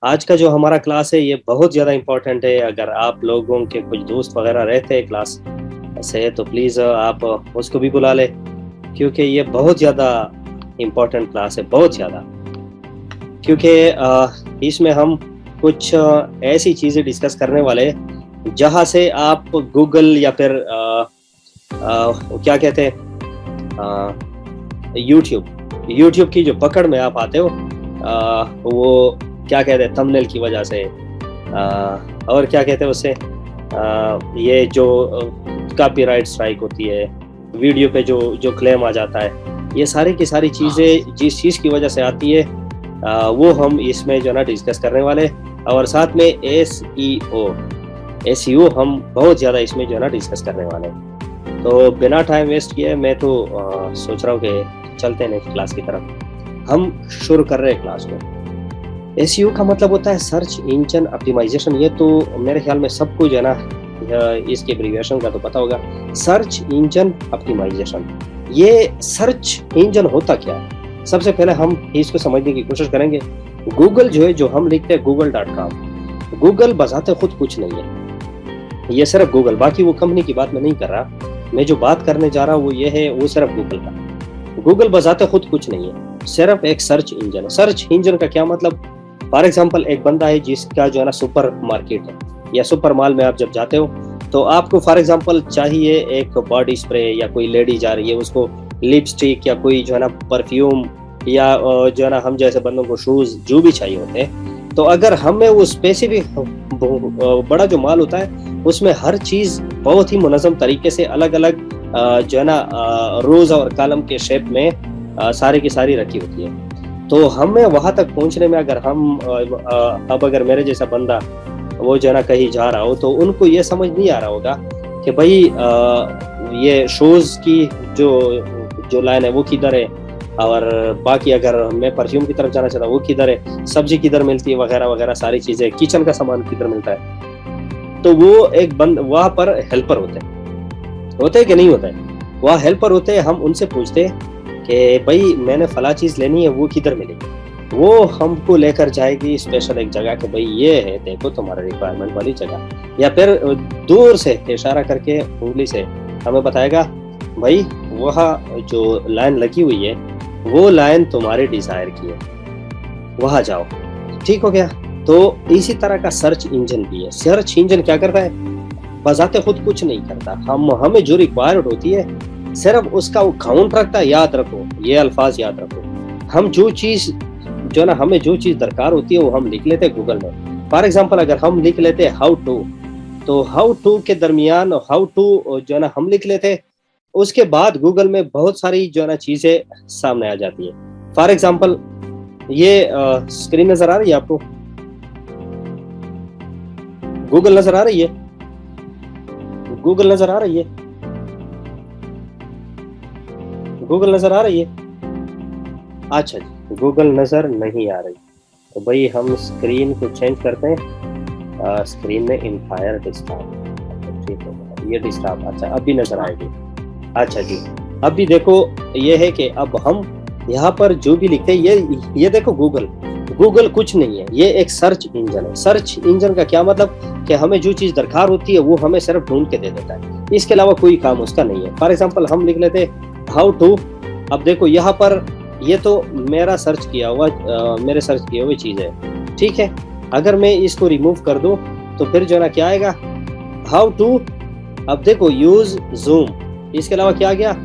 आज का जो हमारा क्लास है ये बहुत ज़्यादा इम्पोर्टेंट है। अगर आप लोगों के कुछ दोस्त वगैरह रहते हैं क्लास से तो प्लीज़ आप उसको भी बुला लें, क्योंकि ये बहुत ज़्यादा इम्पोर्टेंट क्लास है, बहुत ज़्यादा। क्योंकि इसमें हम कुछ ऐसी चीज़ें डिस्कस करने वाले हैं जहाँ से आप गूगल या फिर क्या कहते हैं, यूट्यूब की जो पकड़ में आप आते हो, वो क्या कहते हैं थंबनेल की वजह से, और क्या कहते हैं उससे, ये जो कॉपीराइट स्ट्राइक होती है, वीडियो पे जो जो क्लेम आ जाता है, ये सारी की सारी चीज़ें जिस चीज़ की वजह से आती है वो हम इसमें जो है ना डिस्कस करने वाले, और साथ में एसईओ हम बहुत ज़्यादा इसमें जो है ना डिस्कस करने वाले। तो बिना टाइम वेस्ट किए मैं तो सोच रहा हूँ कि चलते हैं नेक्स्ट क्लास की तरफ। हम शुरू कर रहे हैं क्लास को। एसईओ का मतलब होता है सर्च इंजन ऑप्टिमाइजेशन। ये तो मेरे ख्याल में सबको जो है ना इसके एब्रिविएशन का तो पता होगा, सर्च इंजन ऑप्टिमाइजेशन। ये सर्च इंजन होता क्या है, सबसे पहले हम इसको समझने की कोशिश करेंगे। गूगल जो है, जो हम लिखते हैं google.com, गूगल बजाते खुद कुछ नहीं है, ये सिर्फ गूगल, बाकी वो कंपनी की बात मैं नहीं कर रहा। मैं जो बात करने जा रहा हूँ वो ये है, वो सिर्फ गूगल का। गूगल बजाते खुद कुछ नहीं है, सिर्फ एक सर्च इंजन है। सर्च इंजन का क्या मतलब, फॉर एग्जाम्पल एक बंदा है जिसका जो है ना सुपर मार्केट है या सुपर मॉल में आप जब जाते हो तो आपको फॉर एग्जाम्पल चाहिए एक बॉडी स्प्रे, या कोई लेडी जा रही है उसको लिपस्टिक या कोई जो है ना परफ्यूम, या जो है ना हम जैसे बंदों को शूज जो भी चाहिए होते हैं। तो अगर हमें वो स्पेसिफिक बड़ा जो माल होता है उसमें हर चीज बहुत ही मुनज़्ज़म तरीके से अलग अलग जो है ना रोज और कॉलम के शेप में सारी की सारी रखी होती है। तो हमें वहां तक पहुंचने में अगर हम अब अगर मेरे जैसा बंदा वो जो है ना कहीं जा रहा हो तो उनको ये समझ नहीं आ रहा होगा कि भाई ये शूज की जो लाइन है वो किधर है, और बाकी अगर मैं परफ्यूम की तरफ जाना चाहता हूँ वो किधर है, सब्जी किधर मिलती है, वगैरह वगैरह सारी चीजें, किचन का सामान किधर मिलता है। तो वो एक बंद वहां पर हेल्पर होते हैं कि नहीं होता है, वहाँ हेल्पर होते हैं। हम उनसे पूछते हैं कि भाई मैंने फला चीज लेनी है, वो किधर मिलेगी। वो हमको लेकर जाएगी स्पेशल एक जगह कि भाई ये है देखो तुम्हारा रिक्वायरमेंट वाली जगह, या फिर दूर से इशारा करके उंगली से हमें बताएगा भाई वहाँ जो लाइन लगी हुई है वो लाइन तुम्हारे डिजायर की है, वहां जाओ। ठीक हो गया। तो इसी तरह का सर्च इंजन भी है। सर्च इंजन क्या करता है, बजाते खुद कुछ नहीं करता। हमें जो रिक्वायर्ड होती है सिर्फ उसका वो काउंट रखता है। याद रखो, ये अल्फाज याद रखो। हम जो चीज जो ना हमें जो चीज दरकार होती है वो हम लिख लेते हैं गूगल में। फॉर एग्जांपल अगर हम लिख लेते हैं हाउ टू, तो हाउ टू के दरमियान हाउ टू जो ना हम लिख लेते हैं, उसके बाद गूगल में बहुत सारी जो है ना चीजें सामने आ जाती है। फॉर एग्जांपल ये स्क्रीन नजर आ रही है आपको, गूगल नजर आ रही है, गूगल नजर आ रही है, गूगल नजर आ रही है। अच्छा जी, गूगल नजर नहीं आ रही तो भाई हम स्क्रीन को चेंज करते हैं। स्क्रीन में इंफायर डिस्टर्ब, ठीक है ये डिस्टर्ब, अच्छा अभी नजर आएगी। अच्छा जी, अभी देखो ये है कि अब हम यहाँ पर जो भी लिखते हैं ये देखो गूगल कुछ नहीं है, ये एक सर्च इंजन है। सर्च इंजन का क्या मतलब कि हमें जो चीज दरकार होती है वो हमें सिर्फ ढूंढ के दे देता है, इसके अलावा कोई काम उसका नहीं है। फॉर एग्जांपल हम लिख लेते हाउ टू, अब देखो यहाँ पर ये तो मेरा सर्च किया हुआ मेरे सर्च किए हुए चीज है, ठीक है। अगर मैं इसको रिमूव कर दूं तो फिर जो ना क्या आएगा, हाउ टू, अब देखो यूज जूम, इसके अलावा क्या आ गया,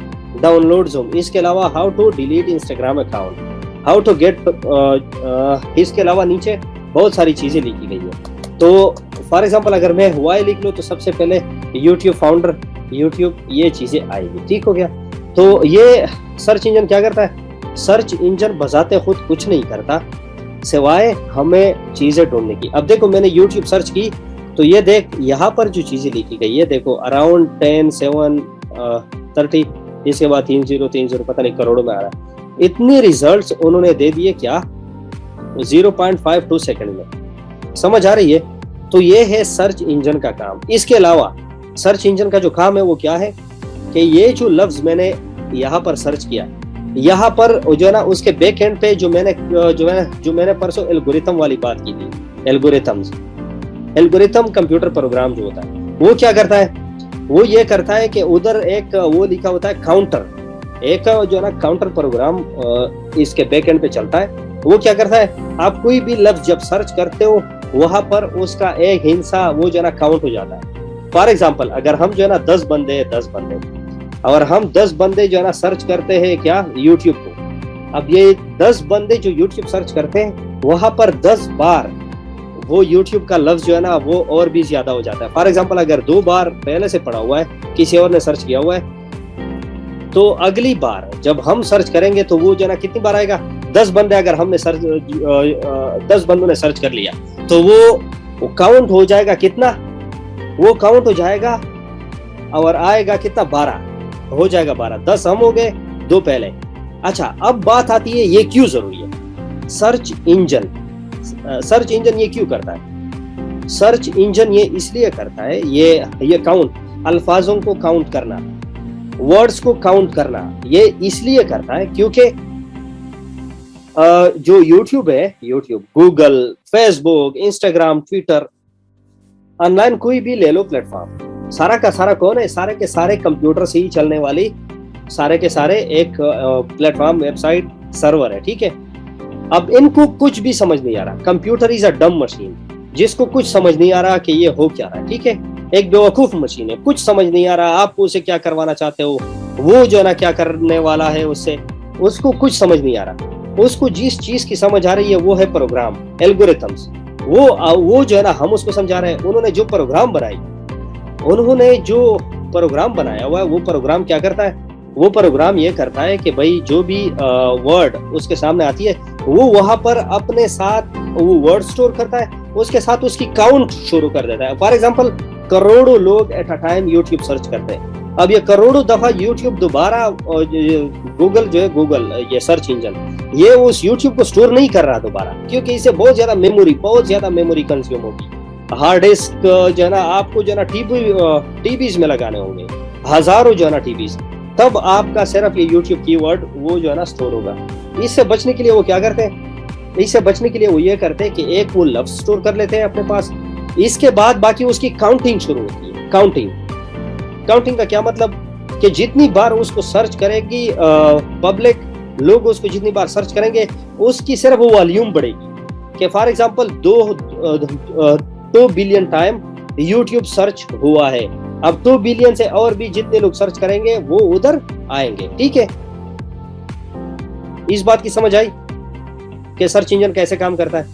डाउनलोड जूम, इसके अलावा how to delete Instagram account, how to get, इसके अलावा नीचे बहुत सारी चीजें लिखी गई है। तो फॉर एग्जांपल अगर मैं वाई लिख लूँ तो सबसे पहले यूट्यूब फाउंडर, यूट्यूब, ये चीजें आएगी। ठीक हो गया। तो ये सर्च इंजन क्या करता है, सर्च इंजन बजाते खुद कुछ नहीं करता सिवाय हमें चीजें ढूंढने की। अब देखो मैंने यूट्यूब सर्च की तो ये देख यहाँ पर जो चीजें लिखी गई है देखो, अराउंड 10, 7, 30, इसके बाद 3030 पता नहीं करोड़ों में आ रहा है। इतने रिजल्ट्स उन्होंने दे दिए क्या, 0.52 सेकंड में। समझ आ रही है। तो ये है सर्च इंजन का काम। इसके अलावा सर्च इंजन का जो काम है वो क्या है कि ये जो लफ्ज मैंने यहाँ पर सर्च किया यहाँ पर जो है ना उसके बैक एंड पे जो मैंने परसों एल्गोरिथम वाली बात की थी, एल्गोरिथम कंप्यूटर प्रोग्राम जो होता है वो क्या करता है, वो ये करता है कि उधर एक वो लिखा होता है काउंटर, एक जो है ना काउंटर प्रोग्राम इसके बैक एंड पे चलता है। वो क्या करता है, आप कोई भी लफ्ज जब सर्च करते हो वहां पर उसका एक हिस्सा वो जो है ना काउंट हो जाता है। फॉर एग्जाम्पल अगर हम जो है ना 10 बंदे और हम 10 बंदे जो है ना सर्च करते हैं क्या, यूट्यूब को। अब ये 10 बंदे जो यूट्यूब सर्च करते हैं वहां पर 10 बार वो यूट्यूब का लफ्ज जो है ना वो और भी ज्यादा हो जाता है। फॉर एग्जाम्पल अगर 2 बार पहले से पढ़ा हुआ है, किसी और ने सर्च किया हुआ है, तो अगली बार जब हम सर्च करेंगे तो वो जो है ना कितनी बार आएगा, 10 बंदे अगर हमने 10 बंदों ने सर्च कर लिया तो वो काउंट हो जाएगा कितना, वो काउंट हो जाएगा और आएगा कितना, 12 हो जाएगा। 12, 10 हम हो गए, 2 पहले। अच्छा अब बात आती है ये क्यों जरूरी है। सर्च इंजन ये क्यों करता है, सर्च इंजन ये इसलिए करता है, ये काउंट, अल्फाजों को काउंट करना, वर्ड्स को काउंट करना, ये इसलिए करता है क्योंकि जो यूट्यूब है, Google, Facebook, Instagram, Twitter, online कोई भी ले लो प्लेटफॉर्म, सारा का सारा कौन है, सारे के सारे कंप्यूटर से ही चलने वाली, सारे के सारे एक प्लेटफॉर्म, वेबसाइट, सर्वर है, ठीक है। अब इनको कुछ भी समझ नहीं आ रहा, कंप्यूटर इज अ डम मशीन, जिसको कुछ समझ नहीं आ रहा कि ये हो क्या रहा है, ठीक है। एक बेवकूफ मशीन है, कुछ समझ नहीं आ रहा आप उसे क्या करवाना चाहते हो, वो जो है ना क्या करने वाला है उससे, उसको कुछ समझ नहीं आ रहा। उसको जिस चीज की समझ आ रही है वो है प्रोग्राम, एल्गोरिथम्स, वो जो है ना हम उसको समझा रहे हैं। उन्होंने जो प्रोग्राम बनाया हुआ है, वो प्रोग्राम क्या करता है, वो प्रोग्राम ये करता है कि भाई जो भी वर्ड उसके सामने आती है वो वहां पर अपने साथ वो वर्ड स्टोर करता है, उसके साथ उसकी काउंट शुरू कर देता है। फॉर एग्जांपल करोड़ों लोग at a time YouTube search करते हैं। अब ये करोड़ों दफा यूट्यूब दोबारा, गूगल ये सर्च इंजन, ये उस यूट्यूब को स्टोर नहीं कर रहा दोबारा, क्योंकि इसे बहुत ज्यादा मेमोरी कंज्यूम होगी। हार्ड डिस्क जो है ना आपको जो है ना टीबीज में लगाने होंगे, हजारों जो है ना टीबीज, तब आपका सिर्फ ये यूट्यूब कीवर्ड वो जो है ना स्टोर होगा। इससे बचने के लिए वो क्या करते हैं, इससे बचने के लिए वो ये करते हैं कि एक वो लफ्ज स्टोर कर लेते हैं अपने पास, इसके बाद बाकी उसकी काउंटिंग शुरू होती है। काउंटिंग का क्या मतलब कि जितनी बार उसको सर्च करेगी पब्लिक, लोग उसको जितनी बार सर्च करेंगे उसकी सिर्फ वो वॉल्यूम बढ़ेगी। कि for example 2 billion time YouTube search हुआ है, अब 2 बिलियन से और भी जितने लोग सर्च करेंगे वो उधर आएंगे, ठीक है। इस बात की समझ आई कि सर्च इंजन कैसे काम करता है,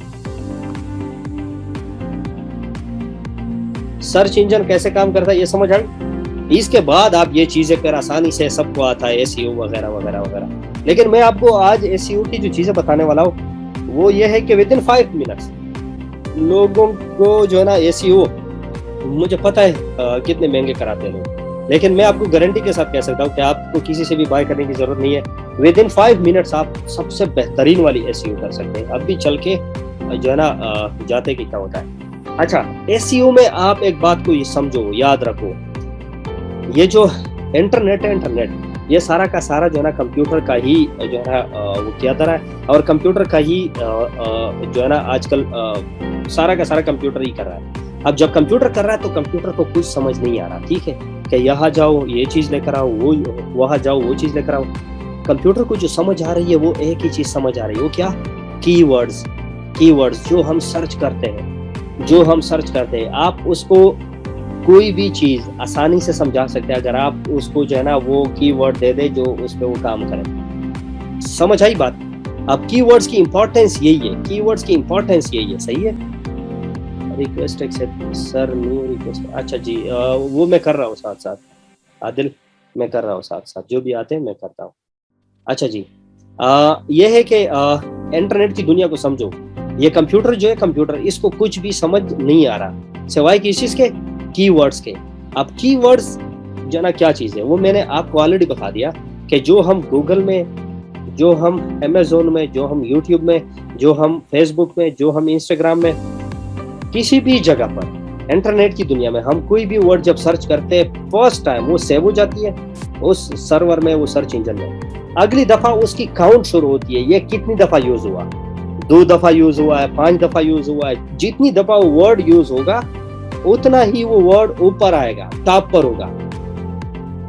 सर्च इंजन कैसे काम करता है, ये समझ आई। इसके बाद आप ये चीजें फिर आसानी से सबको आता है, एसईओ वगैरह वगैरह वगैरह। लेकिन मैं आपको आज एसईओ की जो चीजें बताने वाला हूँ वो ये है कि विद इन 5 मिनट्स लोगों को जो है ना एसईओ, मुझे पता है कितने महंगे कराते हैं लोग, लेकिन मैं आपको गारंटी के साथ कह सकता हूँ कि आपको किसी से भी बाय करने की जरूरत नहीं है। विद इन 5 मिनट्स आप सबसे बेहतरीन वाली एसईओ कर सकते हैं। अब भी चल के जो है ना जाते कि क्या होता है। अच्छा, एसईओ में आप एक बात को ये समझो, याद रखो, ये जो इंटरनेट है, ये सारा का सारा जो है ना कंप्यूटर का ही जो है ना वो किया जा रहा है, और कंप्यूटर का ही जो है ना आजकल सारा का सारा कंप्यूटर ही कर रहा है। अब जब कंप्यूटर कर रहा है तो कंप्यूटर को कुछ समझ नहीं आ रहा, ठीक है, कि यहाँ जाओ ये चीज लेकर आओ, वो वहां जाओ वो चीज लेकर आओ। कंप्यूटर को जो समझ आ रही है वो एक ही चीज समझ आ रही है, वो क्या, कीवर्ड्स जो हम सर्च करते हैं, आप उसको कोई भी चीज आसानी से समझा सकते हैं अगर आप उसको जो है ना वो कीवर्ड दे दे जो उस पे वो काम करे। समझ आई बात। अब कीवर्ड्स की इंपॉर्टेंस यही है, सही है। Request accept sir, new request, अच्छा जी, वो मैं कर रहा हूँ साथ आदिल, मैं कर रहा हूँ साथ जो भी आते हैं मैं करता हूँ। अच्छा जी, ये है कि इंटरनेट की दुनिया को समझो। ये कंप्यूटर जो है, कंप्यूटर इसको कुछ भी समझ नहीं आ रहा सिवाय किस चीज के, कीवर्ड्स के। अब कीवर्ड्स जो ना क्या चीज है वो मैंने आपको ऑलरेडी बता दिया कि जो हम गूगल में, जो हम अमेज़न में, जो हम यूट्यूब में, जो हम फेसबुक में, जो हम इंस्टाग्राम में, किसी भी जगह पर इंटरनेट की दुनिया में हम कोई भी वर्ड जब सर्च करते हैं फर्स्ट टाइम वो सेव हो जाती है उस सर्वर में, वो सर्च इंजन में। अगली दफा उसकी काउंट शुरू होती है, ये कितनी दफा यूज हुआ, 2 दफा यूज हुआ है, 5 दफा यूज हुआ है। जितनी दफा वो वर्ड यूज होगा उतना ही वो वर्ड ऊपर आएगा, टॉप पर होगा।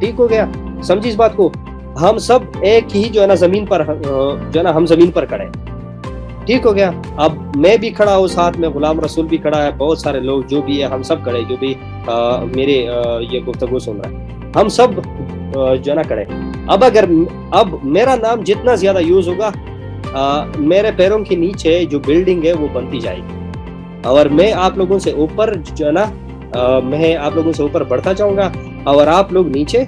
ठीक हो गया, समझी इस बात को। हम सब एक ही जो है ना जमीन पर, जो है ना हम जमीन पर खड़े हैं। ठीक हो गया। अब मैं भी खड़ा हूँ, साथ में गुलाम रसूल भी खड़ा है, बहुत सारे लोग जो भी है, हम सब खड़े, जो भी मेरे ये गुफ्तगू सुन रहा है, हम सब जो है ना खड़े। अब मेरा नाम जितना ज्यादा यूज होगा, मेरे पैरों के नीचे जो बिल्डिंग है वो बनती जाएगी, और मैं आप लोगों से ऊपर जो है ना, मैं आप लोगों से ऊपर बढ़ता जाऊंगा, और आप लोग नीचे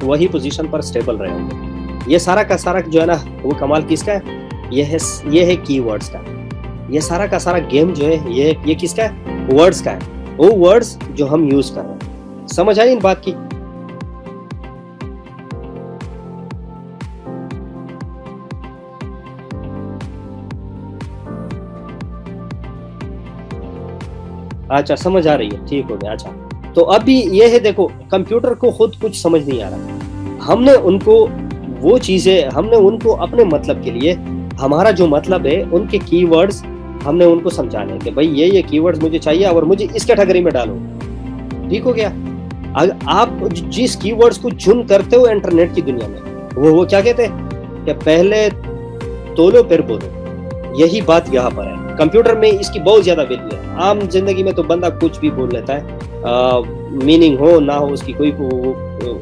वही पोजीशन पर स्टेबल रहे होंगे। ये सारा का सारा जो है ना वो कमाल किसका है? ये है कीवर्ड्स का। ये सारा का सारा गेम जो है ये किसका है? वर्ड्स का है। वो वर्ड्स जो हम यूज कर रहे हैं। समझ आई इन बात की? अच्छा, समझ आ रही है, ठीक हो गया। अच्छा, तो अभी ये है, देखो कंप्यूटर को खुद कुछ समझ नहीं आ रहा। हमने उनको अपने मतलब के लिए, हमारा जो मतलब है उनके कीवर्ड्स हमने उनको समझाने कि भाई ये कीवर्ड्स मुझे चाहिए और मुझे इस कैटेगरी में डालो। ठीक हो गया। आप जिस कीवर्ड्स को चुन करते हो इंटरनेट की दुनिया में, वो क्या कहते हैं कि पहले तोलो फिर बोलो। यही बात यहाँ पर है। कंप्यूटर में इसकी बहुत ज्यादा वैल्यू है। आम जिंदगी में तो बंदा कुछ भी बोल लेता है, मीनिंग हो ना हो उसकी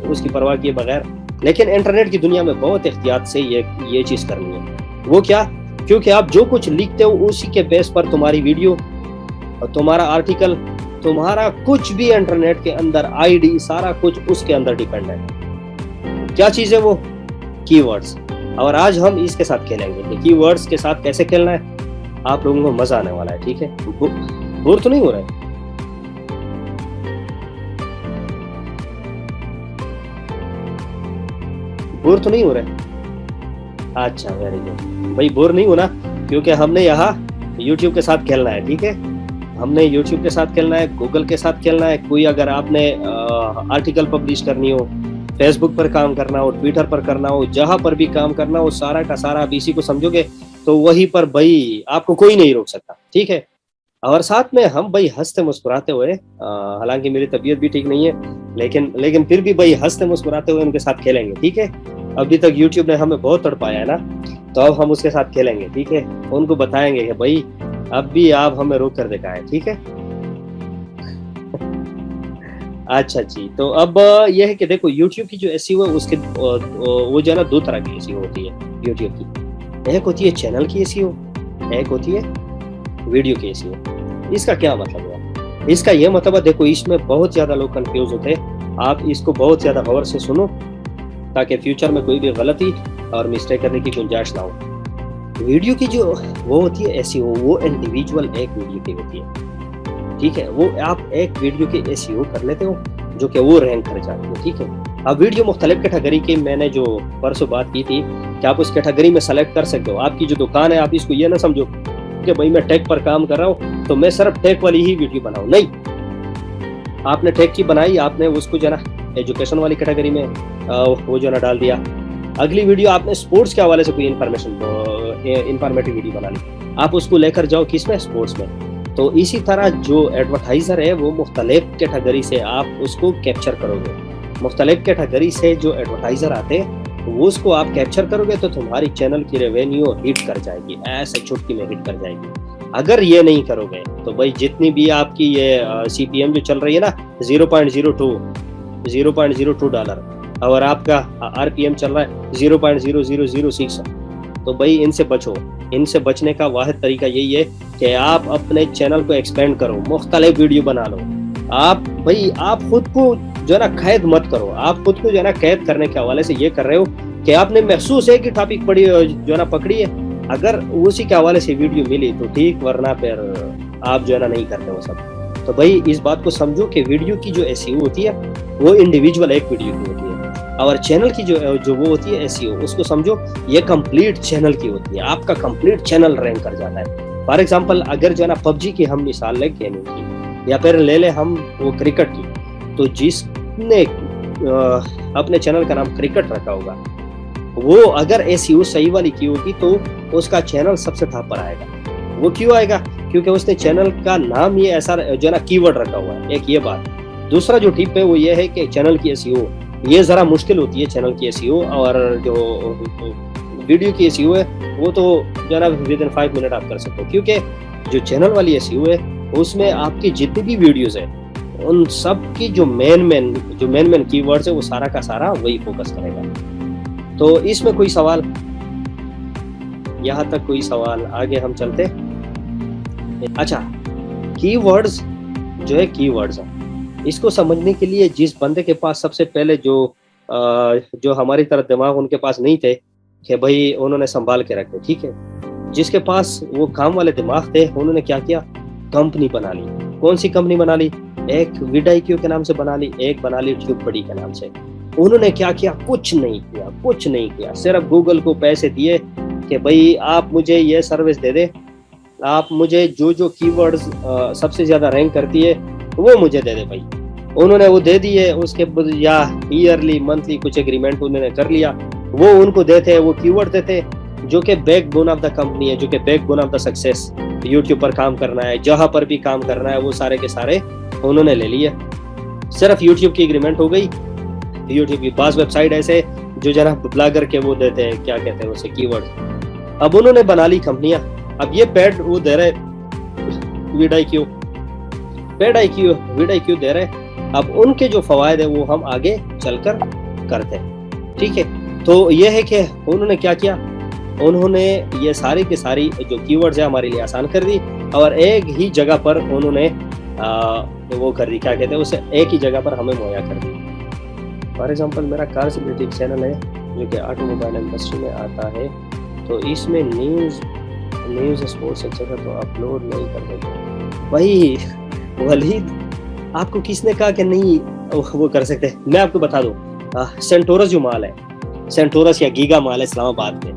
उसकी परवाह किए बगैर, लेकिन इंटरनेट की दुनिया में बहुत एहतियात से ये चीज करनी है। वो क्या? क्योंकि आप जो कुछ लिखते हो उसी के बेस पर तुम्हारी वीडियो और तुम्हारा आर्टिकल, तुम्हारा कुछ भी इंटरनेट के अंदर आईडी, सारा कुछ उसके अंदर डिपेंड है। क्या चीज है वो? कीवर्ड्स। और आज हम इसके साथ खेलेंगे कि कीवर्ड्स के साथ कैसे खेलना है। आप लोगों को मजा आने वाला है। ठीक है, बोर तो नहीं हो रहा है? बोर तो नहीं हो रहा है? अच्छा, वेरी गुड भाई, बोर नहीं होना, क्योंकि हमने यहाँ YouTube के साथ खेलना है। ठीक है, हमने YouTube के साथ खेलना है, गूगल के साथ खेलना है। कोई अगर आपने आर्टिकल पब्लिश करनी हो, फेसबुक पर काम करना हो, ट्विटर पर करना हो, जहां पर भी काम करना हो, सारा का सारा आप इसी को समझोगे तो वहीं पर भाई आपको कोई नहीं रोक सकता। ठीक है, और साथ में हम भाई हंसते मुस्कुराते हुए, हालांकि मेरी तबीयत भी ठीक नहीं है, लेकिन फिर भी भाई हंसते मुस्कुराते हुए उनके साथ खेलेंगे। ठीक है, अभी तक YouTube ने हमें बहुत तड़पाया है ना, तो अब हम उसके साथ खेलेंगे। ठीक है, उनको बताएंगे कि भाई अब भी आप हमें रोक कर दिखाए। ठीक है। अच्छा जी, तो अब यह है कि देखो YouTube की जो एसईओ है उसके वो जो है ना 2 तरह की एसईओ होती है YouTube की। एक होती है चैनल की एसईओ, एक होती है वीडियो की एसईओ। इसका क्या मतलब है? इसका यह मतलब है, देखो इसमें बहुत ज्यादा लोग कंफ्यूज होते हैं। आप इसको बहुत ज्यादा गौर से सुनो ताकि फ्यूचर में कोई भी गलती और मिस्टेक करने की गुंजाइश ना हो। वीडियो की जो वो होती है एसईओ, वो इंडिविजुअल एक वीडियो की होती है। ठीक है, वो आप एक वीडियो के एसईओ कर लेते हो जो कि वो रैंक कर जाती है। ठीक है, अब वीडियो मुख्तलिफ कैटेगरी की, मैंने जो परसों बात की थी कि आप उस कैटेगरी में सेलेक्ट कर सकते हो। आपकी जो दुकान है, आप इसको ये ना समझो कि भाई मैं टेक पर काम कर रहा हूँ तो मैं सिर्फ टेक वाली ही वीडियो बनाऊँ। नहीं, आपने टेक की बनाई, आपने उसको जो ना एजुकेशन वाली कैटेगरी में वो जो ना डाल दिया। अगली वीडियो आपने स्पोर्ट्स के हवाले से कोई इंफॉर्मेटिव वीडियो बना ली, आप उसको लेकर जाओ किसमें? स्पोर्ट्स में। तो इसी तरह जो एडवर्टाइजर है वो मुख्तलिफ कैटेगरी से आप उसको कैप्चर करोगे। मुख्तलिफ कैटेगरी से जो एडवर्टाइजर आते हैं वो उसको आप कैप्चर करोगे तो तुम्हारी चैनल की रेवेन्यू हिट कर जाएगी, ऐसे चुटकी में हिट कर जाएगी। अगर ये नहीं करोगे तो भाई जितनी भी आपकी ये CPM जो चल रही है ना 0.02 डॉलर, और आपका RPM चल रहा है 0.0006, तो भाई इनसे बचो। इनसे बचने का वाहिद तरीका यही है कि आप अपने चैनल को एक्सपेंड करो, मुख्तलिफ वीडियो बना लो। आप खुद को जो है ना कैद मत करो। आप खुद को जो है ना कैद करने के हवाले से ये कर रहे हो कि आपने महसूस है कि टॉपिक पढ़ी जो है ना पकड़ी है, अगर उसी के हवाले से वीडियो मिली तो ठीक, वरना फिर आप जो है ना नहीं करते वो सब। तो भाई इस बात को समझो कि वीडियो की जो एसईओ होती है वो इंडिविजुअल एक वीडियो की होती है, और चैनल की जो वो होती है एसईओ, उसको समझो ये कंप्लीट चैनल की होती है। आपका कंप्लीट चैनल रैंक कर जाता है। फॉर एग्जांपल अगर जो है ना PUBG की हम मिसाल ले गेमिंग की, या फिर ले ले हम वो क्रिकेट की, तो जिसने अपने चैनल का नाम क्रिकेट रखा होगा वो अगर एसईओ सही वाली की होगी तो उसका चैनल सबसे टॉप पर आएगा। वो क्यों आएगा? क्योंकि उसने चैनल का नाम ये ऐसा जो है ना कीवर्ड रखा हुआ है। एक ये बात। दूसरा जो टिप है वो ये है कि चैनल की एसईओ ये जरा मुश्किल होती है, चैनल की एसईओ, और जो वीडियो की एसईओ है वो तो जो है ना विद इन 5 मिनट आप कर सकते हो, क्योंकि जो चैनल वाली एसईओ है उसमें आपकी जितनी भी वीडियोस है उन सब की जो मेन कीवर्ड्स है वो सारा का सारा वही फोकस करेगा। तो इसमें कोई सवाल? यहाँ तक कोई सवाल? आगे हम चलते। अच्छा, कीवर्ड्स जो है कीवर्ड्स इसको समझने के लिए जिस बंदे के पास सबसे पहले जो हमारी तरह दिमाग उनके पास नहीं थे कि भाई उन्होंने संभाल के रखे, ठीक है, जिसके पास वो काम वाले दिमाग थे उन्होंने क्या किया? कंपनी बना ली। कौन सी कंपनी बना ली? एक vidIQ के नाम से बना ली, एक बना ली TubeBuddy के नाम से। उन्होंने क्या किया? कुछ नहीं किया, सिर्फ गूगल को पैसे दिए कि भाई आप मुझे ये सर्विस दे दे, आप मुझे जो कीवर्ड्स सबसे ज्यादा रैंक करती है वो मुझे दे दे भाई। उन्होंने वो दे दिए, उसके या ईयरली मंथली कुछ एग्रीमेंट उन्होंने कर लिया, वो उनको देते, वो कीवर्ड देते जो कि बैकबोन ऑफ द कंपनी है, जो कि backbone of the success. YouTube पर काम करना है, जहां पर भी काम करना है, वो सारे के सारे उन्होंने ले लिए। सिर्फ यूट्यूब की एग्रीमेंट हो गई। यूट्यूब की पास वेबसाइट ऐसे जो जरा ब्लॉगर के वो देते हैं, क्या कहते हैं उसे, कीवर्ड। अब उन्होंने बना ली कंपनियां। अब ये पेड वो दे रहे vidIQ दे रहे। अब उनके जो फवायद है वो हम आगे चलकर करते हैं, ठीक है। तो ये है कि उन्होंने क्या किया? उन्होंने ये सारी की सारी जो कीवर्ड्स है हमारे लिए आसान कर दी, और एक ही जगह पर उन्होंने वो कर दी, क्या कहते हैं उसे, एक ही जगह पर हमें मुहैया कर दी। फॉर एग्जांपल मेरा कार से रिलेटेड चैनल है जो कि ऑटोमोबाइल इंडस्ट्री में आता है, तो इसमें न्यूज़ स्पोर्ट्स एक्सेट्रा तो अपलोड नहीं कर देते। वही वलीद, आपको किसने कहा कि नहीं वो कर सकते? मैं आपको बता दूं, सेंटोरस जो माल है, सेंटोरस या गीगा माल है इस्लामाबाद में,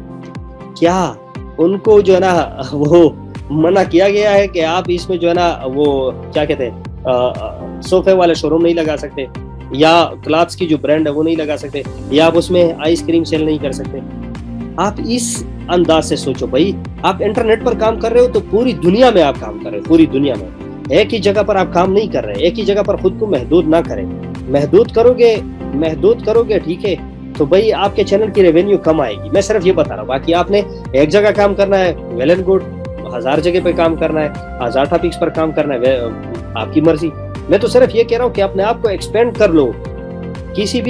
क्या उनको जो है ना वो मना किया गया है कि आप इसमें जो है ना वो क्या कहते हैं सोफे वाले शोरूम नहीं लगा सकते, या क्लॉथ्स की जो ब्रांड है वो नहीं लगा सकते, या आप उसमें आइसक्रीम सेल नहीं कर सकते? आप इस अंदाज से सोचो भाई, आप इंटरनेट पर काम कर रहे हो तो पूरी दुनिया में आप काम कर रहे हो, पूरी दुनिया में। एक ही जगह पर आप काम नहीं कर रहे, एक ही जगह पर खुद को महदूद ना करें। महदूद करोगे ठीक है, तो भाई आपके चैनल की रेवेन्यू कम आएगी। मैं सिर्फ ये बता रहा हूँ, बाकी आपने एक जगह काम करना है, वेल एंड गुड। 1000 जगह पे काम करना है, 1000 टॉपिक्स पर काम करना है, आपकी मर्जी। मैं तो सिर्फ ये कह रहा हूँ कि अपने आप को एक्सपेंड कर लो, किसी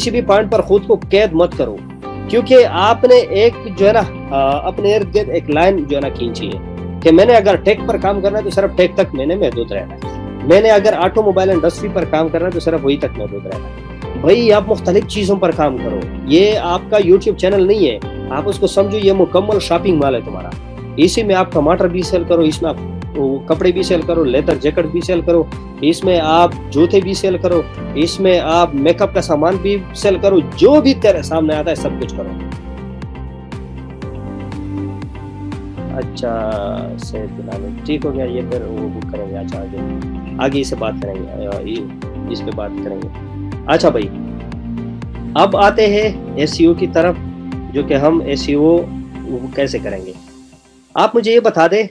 भी पॉइंट पर खुद को कैद मत करो, क्योंकि आपने एक जो है ना अपने इर्द गिर्द एक लाइन जो है ना खींची है कि मैंने अगर टेक पर काम करना है तो सिर्फ टेक तक मैंने महदूद रहना है, मैंने अगर ऑटोमोबाइल इंडस्ट्री पर काम करना है तो सिर्फ वही तक महदूद रहना है। भाई आप मुख्तलिफ चीजों पर काम करो, ये आपका यूट्यूब चैनल नहीं है, आप उसको समझो ये मुकम्मल शॉपिंग मॉल है तुम्हारा। इसी में आप टमाटर भी सेल करो, इसमें आप कपड़े भी सेल करो, लेदर जैकेट भी सेल करो, इसमें आप जूते भी सेल करो, इसमें आप मेकअप का सामान भी सेल करो, जो भी तेरे सामने आता है सब कुछ करो। अच्छा से ठीक हो गया, ये फिर वो बुक करेंगे। अच्छा आगे इसे बात करेंगे, इस पे बात करेंगे। अच्छा भाई, अब आते हैं एसईओ की तरफ, जो कि हम एसईओ कैसे करेंगे। आप मुझे ये बता दें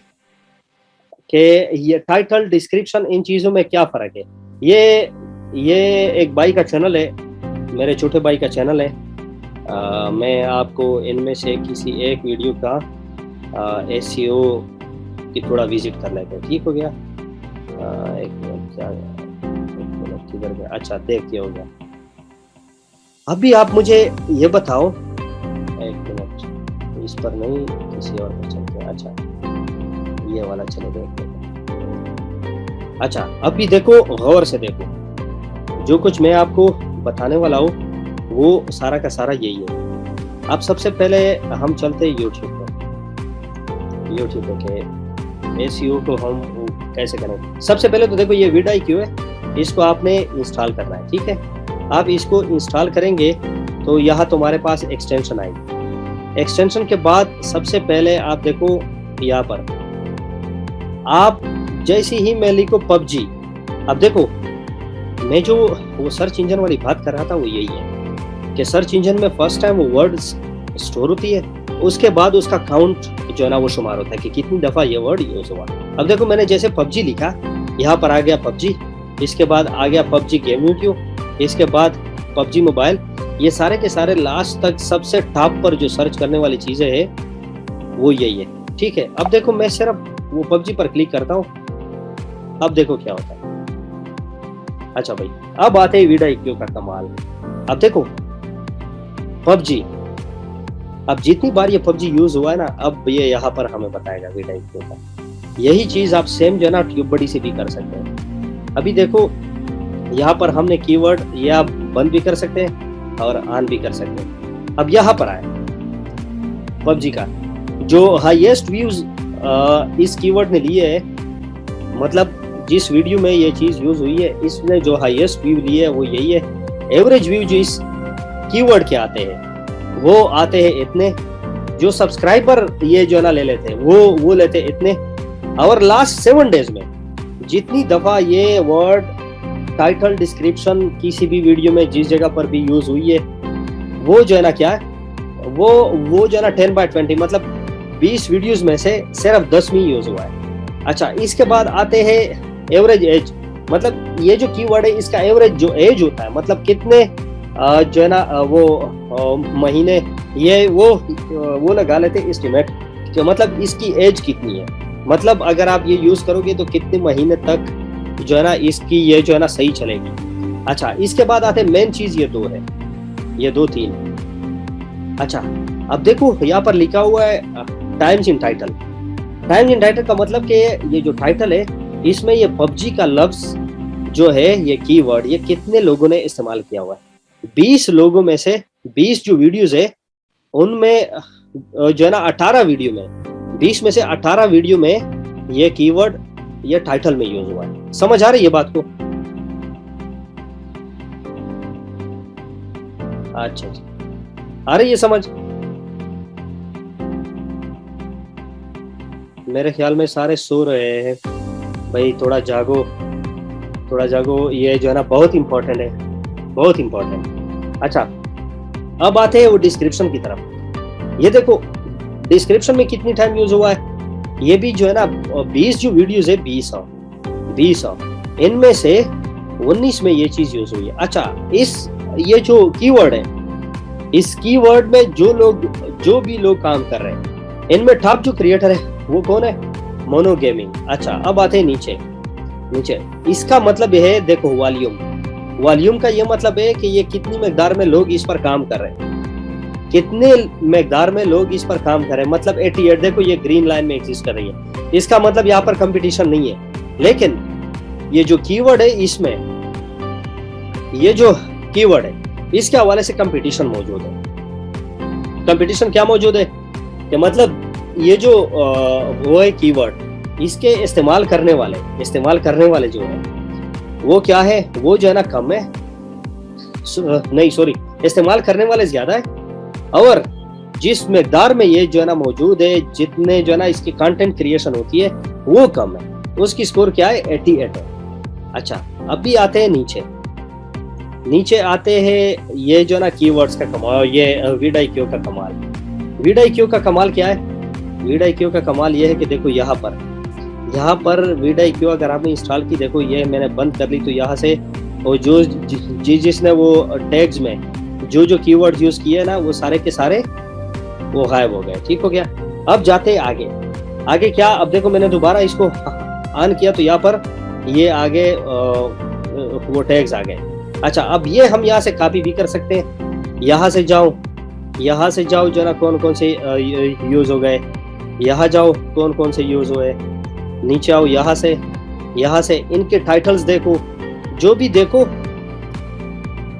कि ये टाइटल, डिस्क्रिप्शन, इन चीज़ों में क्या फ़र्क है। ये एक भाई का चैनल है, मेरे छोटे भाई का चैनल है। मैं आपको इनमें से किसी एक वीडियो का एसईओ की थोड़ा विजिट कर लेते हैं, ठीक हो गया। एक मिनट किधर गया? अच्छा देखिए हो गया। अभी आप मुझे ये बताओ, एक मिनट, इस पर नहीं किसी और पर चलते हैं। अच्छा ये वाला चले देखते हैं। अच्छा अभी देखो, गौर से देखो, जो कुछ मैं आपको बताने वाला हूँ वो सारा का सारा यही है। अब सबसे पहले हम चलते हैं यूट्यूब पे के एसईओ को हम कैसे करें। सबसे पहले तो देखो ये vidIQ है, इसको आपने इंस्टॉल करना है, ठीक है। आप इसको इंस्टॉल करेंगे तो यहाँ तुम्हारे पास एक्सटेंशन आएगी। एक्सटेंशन के बाद सबसे पहले आप देखो यहाँ पर, आप जैसे ही मैं लिखो PUBG, अब देखो मैं जो वो सर्च इंजन वाली बात कर रहा था वो यही है। कि सर्च इंजन में फर्स्ट टाइम वो वर्ड स्टोर होती है, उसके बाद उसका काउंट जो है ना वो शुमार होता है कि कितनी दफा ये वर्ड यूज हुआ। अब देखो मैंने जैसे पबजी लिखा, यहाँ पर आ गया पबजी, इसके बाद आ गया पबजी गेम यूट्यूब, इसके बाद पबजी मोबाइल, ये सारे के सारे लास्ट तक सबसे टॉप पर जो सर्च करने वाली चीजें है वो यही है। ठीक है, अब देखो मैं सिर्फ वो पबजी पर क्लिक करता हूँ, अब देखो क्या होता है। अच्छा भाई, अब आते हैं vidIQ का कमाल। अब देखो पबजी, अब जितनी बार ये पबजी यूज हुआ है ना, अब ये यहाँ पर हमें बताएगा vidIQ का। यही चीज आप सेम जो है ना ट्यूबबडी से भी कर सकते हैं। अभी देखो यहाँ पर हमने कीवर्ड ये आप बंद भी कर सकते हैं और ऑन भी कर सकते हैं। अब यहाँ पर आए पबजी का जो हाईएस्ट व्यूज इस कीवर्ड ने लिए है, मतलब जिस वीडियो में ये चीज यूज हुई है इसने जो हाईएस्ट व्यू लिए है वो यही है। एवरेज व्यू जो इस कीवर्ड के आते हैं वो आते हैं इतने, जो सब्सक्राइबर ये जो ना ले लेते हैं वो लेते हैं इतने। और लास्ट 7 डेज में जितनी दफा ये वर्ड टाइटल डिस्क्रिप्शन किसी भी वीडियो में जिस जगह पर भी यूज हुई है वो जो है ना क्या है, वो जो है ना 10/20, मतलब 20 वीडियोस में से सिर्फ 10वीं यूज हुआ है। अच्छा, इसके बाद आते हैं एवरेज एज, मतलब ये जो कीवर्ड है इसका एवरेज जो एज होता है, मतलब कितने जो है ना वो महीने ये वो लगा लेते हैं एस्टिमेट, तो मतलब इसकी एज कितनी है, मतलब अगर आप ये यूज करोगे तो कितने महीने तक जो है ना इसकी ये जो है ना सही चलेगी। अच्छा, इसके बाद आते मेन चीज ये 2 है, ये 2-3। अच्छा, अब देखो यहाँ पर लिखा हुआ है times in title. Times in title का मतलब कि ये जो टाइटल है इसमें ये पबजी का लफ्ज जो है, ये कीवर्ड, ये कितने लोगों ने इस्तेमाल किया हुआ है। 20 लोगों में से 20 जो वीडियोस है उनमें जो है ना 18 वीडियो में, 20 में से 18 वीडियो में ये कीवर्ड ये टाइटल में यूज हुआ है। समझ आ रही है बात को? अच्छा, आ रही है समझ? मेरे ख्याल में सारे सो रहे हैं भाई, थोड़ा जागो, थोड़ा जागो, ये जो है ना बहुत इंपॉर्टेंट है, बहुत इंपॉर्टेंट। अच्छा, अब आते हैं वो डिस्क्रिप्शन की तरफ। ये देखो डिस्क्रिप्शन में कितनी टाइम यूज हुआ है, ये भी जो है ना 20 जो वीडियोस है 20 इनमें से 19 में ये चीज यूज हुई है। अच्छा, ये जो कीवर्ड है, इस कीवर्ड में जो भी लोग काम कर रहे हैं इनमें टॉप जो क्रिएटर है वो कौन है? Mono gaming. अच्छा, अब आते हैं नीचे। इसका मतलब यह है, देखो वॉल्यूम का ये मतलब है कि ये कितनी मकदार में लोग इस पर काम कर रहे हैं, कितने मकदार में लोग इस पर काम कर रहे हैं, मतलब 88। देखो ये ग्रीन लाइन में एग्जिस्ट कर रही है, इसका मतलब यहाँ पर कंपटीशन नहीं है। लेकिन ये जो कीवर्ड है इसमें, ये जो कीवर्ड है इसके हवाले से कंपटीशन मौजूद है। कंपटीशन क्या मौजूद है कि मतलब ये जो वो है कीवर्ड, इसके इस्तेमाल करने वाले जो है वो क्या है, वो जो है ना कम है, नहीं सॉरी, इस्तेमाल करने वाले ज्यादा है, और जिस मकदार में ये जो है ना मौजूद है, जितने जो है ना इसकी कंटेंट क्रिएशन होती है वो कम है, उसकी स्कोर क्या है 88 है। अच्छा, अभी आते हैं नीचे आते हैं ये जो है ना कीवर्ड्स का कमाल, ये vidIQ का कमाल। vidIQ का कमाल क्या है? vidIQ का कमाल ये है कि देखो यहाँ पर vidIQ अगर आपने इंस्टॉल की, देखो ये मैंने बंद कर ली, तो यहाँ से और जिसने वो टैग्स में जो कीवर्ड यूज किए ना वो सारे के सारे वो गायब हो गए। ठीक हो गया। अब जाते आगे क्या, अब देखो मैंने दोबारा इसको ऑन किया तो यहाँ पर ये आगे वो टैग्स आ गए। अच्छा, अब ये हम यहाँ से कॉपी भी कर सकते हैं, यहाँ से जाओ जो है ना कौन से यूज हो गए, यहाँ जाओ कौन से यूज हुए, नीचे आओ, यहाँ से इनके टाइटल्स देखो, जो भी देखो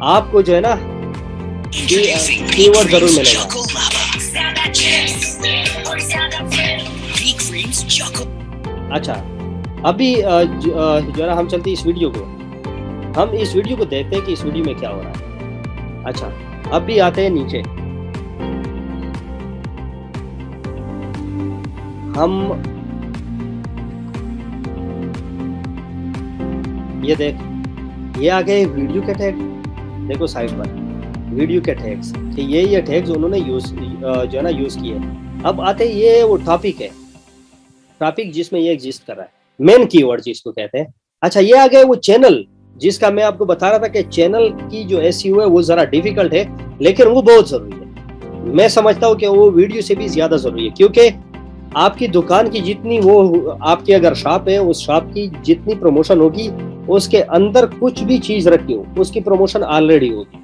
आपको जो है ना कीवर्ड जरूर मिलेगा। अच्छा, अभी जो है ना हम चलते इस वीडियो को देखते हैं कि इस वीडियो में क्या हो रहा है। अच्छा, अभी आते हैं नीचे, हम ये देख, ये आ गए वीडियो के टैग, देखो साइड पर वीडियो के टैग्स कि ये टैग्स उन्होंने यूज जो है ना यूज किए। अब आते ये वो टॉपिक है, टॉपिक जिसमें ये एग्जिस्ट कर रहा है, मेन कीवर्ड जिसको कहते हैं। अच्छा, ये आ गए वो चैनल जिसका मैं आपको बता रहा था कि चैनल की जो एसईओ है वो जरा डिफिकल्ट है, लेकिन वो बहुत जरूरी है। मैं समझता हूँ कि वो वीडियो से भी ज्यादा जरूरी है, क्योंकि आपकी दुकान की जितनी वो आपकी अगर शॉप है, उस शॉप की जितनी प्रमोशन होगी, उसके अंदर कुछ भी चीज रखी हो उसकी प्रमोशन ऑलरेडी होगी।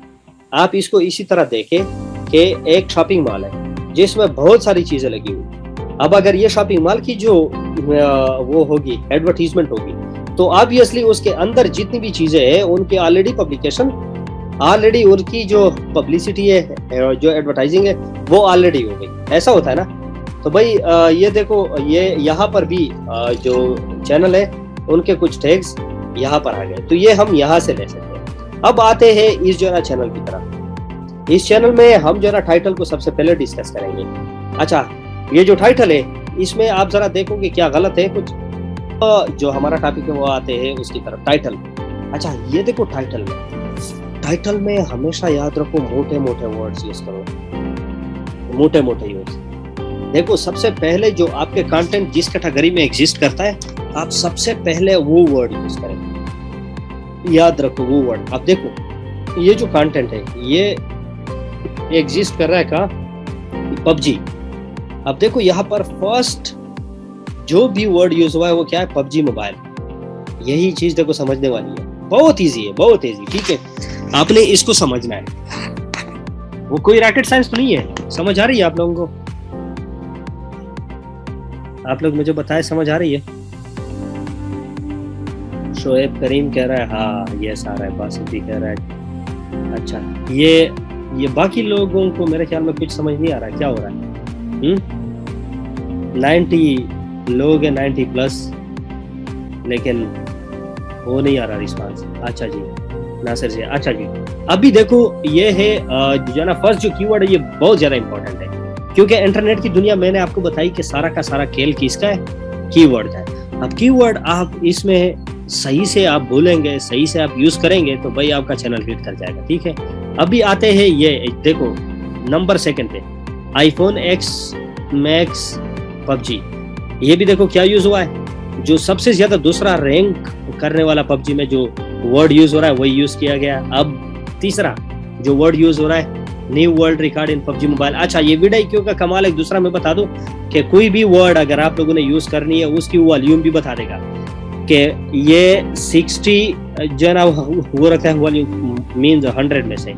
आप इसको इसी तरह देखें कि एक शॉपिंग मॉल है जिसमें बहुत सारी चीजें लगी हुई। अब अगर ये शॉपिंग मॉल की जो वो होगी एडवर्टीजमेंट होगी, तो ऑब्वियसली उसके अंदर जितनी भी चीजें हैं उनकी ऑलरेडी पब्लिकेशन, ऑलरेडी उनकी जो पब्लिसिटी है, जो एडवर्टाइजिंग है, वो ऑलरेडी हो गई। ऐसा होता है ना। तो भाई ये देखो, ये यहाँ पर भी जो चैनल है उनके कुछ टैग्स यहाँ पर आ गए, तो ये हम यहाँ से ले सकते हैं। अब आते हैं इस जो है ना चैनल की तरफ। इस चैनल में हम जो है ना टाइटल को सबसे पहले डिस्कस करेंगे। अच्छा, ये जो टाइटल है इसमें आप जरा देखोगे क्या गलत है कुछ, जो हमारा टॉपिक है वो आते हैं उसकी तरफ, टाइटल। अच्छा, ये देखो टाइटल में हमेशा याद रखो मोटे मोटे वर्ड्स यूज करो, मोटे मोटे यूज। देखो, सबसे पहले जो आपके कंटेंट जिस कैटेगरी में एग्जिस्ट करता है, आप सबसे पहले वो वर्ड यूज करें, याद रखो वो वर्ड। अब देखो, ये जो कंटेंट है ये एग्जिस्ट कर रहा है का पबजी। अब देखो यहाँ पर फर्स्ट जो भी वर्ड यूज हुआ है वो क्या है, पबजी मोबाइल। यही चीज देखो समझने वाली है, बहुत इजी है, बहुत इजी। ठीक है, आपने इसको समझना है, वो कोई रॉकेट साइंस तो नहीं है। समझ आ रही है आप लोगों को? आप लोग मुझे बताएं, समझ आ रही है? शोएब करीम कह रहा है हाँ यस आ रहा है, बासित भी कह रहा है। अच्छा, ये बाकी लोगों को मेरे ख्याल में कुछ समझ नहीं आ रहा क्या हो रहा है। 90 लोग हैं, 90 प्लस, लेकिन वो नहीं आ रहा रिस्पांस। अच्छा जी, नासिर जी, अच्छा जी। अभी देखो, ये है जो ना फर्स्ट जो कीवर्ड है ये बहुत ज्यादा इंपॉर्टेंट है, क्योंकि इंटरनेट की दुनिया मैंने आपको बताई कि सारा का सारा खेल किसका है, कीवर्ड का है। अब कीवर्ड आप इसमें सही से आप बोलेंगे, सही से आप यूज करेंगे तो भाई आपका चैनल हिट कर जाएगा। ठीक है, अभी आते हैं ये देखो नंबर सेकंड पे, आईफोन X मैक्स पबजी। ये भी देखो क्या यूज हुआ है, जो सबसे ज्यादा दूसरा रैंक करने वाला पबजी में जो वर्ड यूज हो रहा है वही यूज किया गया। अब तीसरा जो वर्ड यूज हो रहा है, new world record in PUBG mobile. अच्छा, ये वीडियो क्यों का कमाल है, दूसरा मैं बता दूं कि कोई भी वर्ड अगर आप लोगों ने यूज करनी है उसकी वॉल्यूम भी बता देगा कि ये 60 जो है ना वो रखता है वॉल्यूम, मीन्स 100 में से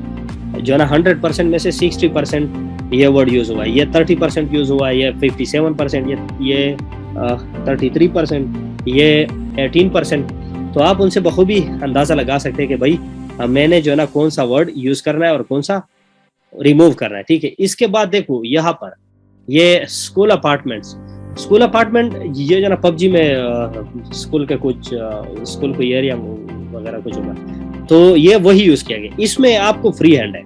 जो है ना 100% में से 60% ये वर्ड यूज हुआ है, ये 30% यूज हुआ है, ये 57%, ये 33%, ये 18%। तो आप उनसे बखूबी अंदाजा लगा सकते हैं कि भाई मैंने जो है ना कौन सा वर्ड यूज करना है और कौन सा रिमूव करना है। ठीक है, इसके बाद देखो यहाँ पर ये स्कूल अपार्टमेंट, ये जो ना पबजी में स्कूल के कुछ स्कूल को एरिया वगैरह कुछ होगा, तो ये वही यूज किया गया। इसमें आपको फ्री हैंड है,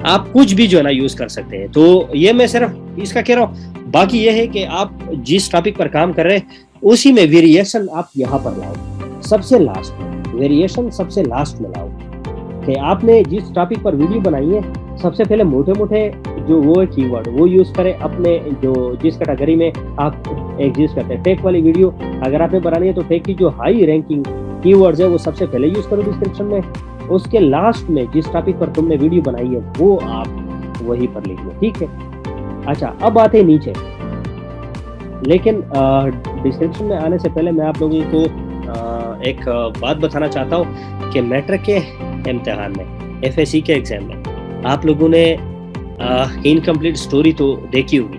आप कुछ भी जो है ना यूज कर सकते हैं। तो ये मैं सिर्फ इसका कह रहा हूँ, बाकी ये है कि आप जिस टॉपिक पर काम कर रहे हैं उसी में वेरिएशन आप यहाँ पर लाओ, सबसे लास्ट में वेरिएशन सबसे लास्ट में लाओ, कि आपने जिस टॉपिक पर वीडियो बनाई है सबसे पहले मोटे मोटे जो वो है कीवर्ड वो यूज करें अपने जो जिस कैटेगरी में आप एग्जिस्ट करते हैं। टेक वाली वीडियो अगर आपने बनानी है तो टेक की जो हाई रैंकिंग कीवर्ड्स है वो सबसे पहले यूज करो डिस्क्रिप्शन में, उसके लास्ट में जिस टॉपिक पर तुमने वीडियो बनाई है वो आप वहीं पर लिख लो। ठीक है, अच्छा अब आते हैं नीचे, लेकिन डिस्क्रिप्शन में आने से पहले मैं आप लोगों को एक बात बताना चाहता हूँ कि मैट्रिक के इम्तिहान में, FSC के एग्जाम में आप लोगों ने इनकम्प्लीट स्टोरी तो देखी होगी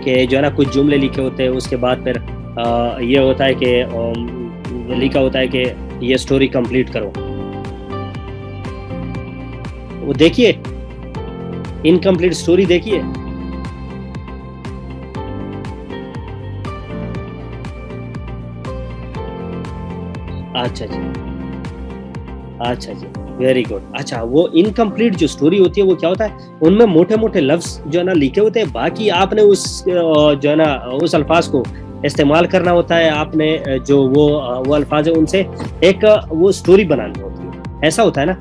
कि जो है ना कुछ जुमले लिखे होते हैं, उसके बाद फिर ये होता है कि लिखा होता है कि ये स्टोरी कंप्लीट करो। वो देखिए, इनकम्प्लीट स्टोरी देखिए। अच्छा जी, अच्छा जी, वेरी गुड। अच्छा, वो इनकम्प्लीट जो स्टोरी होती है वो क्या होता है, उनमें मोटे मोटे लफ्ज जो है ना लिखे होते हैं, बाकी आपने उस जो है ना उस अल्फाज को इस्तेमाल करना होता है, आपने जो वो अल्फाज है उनसे एक वो स्टोरी बनानी होती है। ऐसा होता है ना।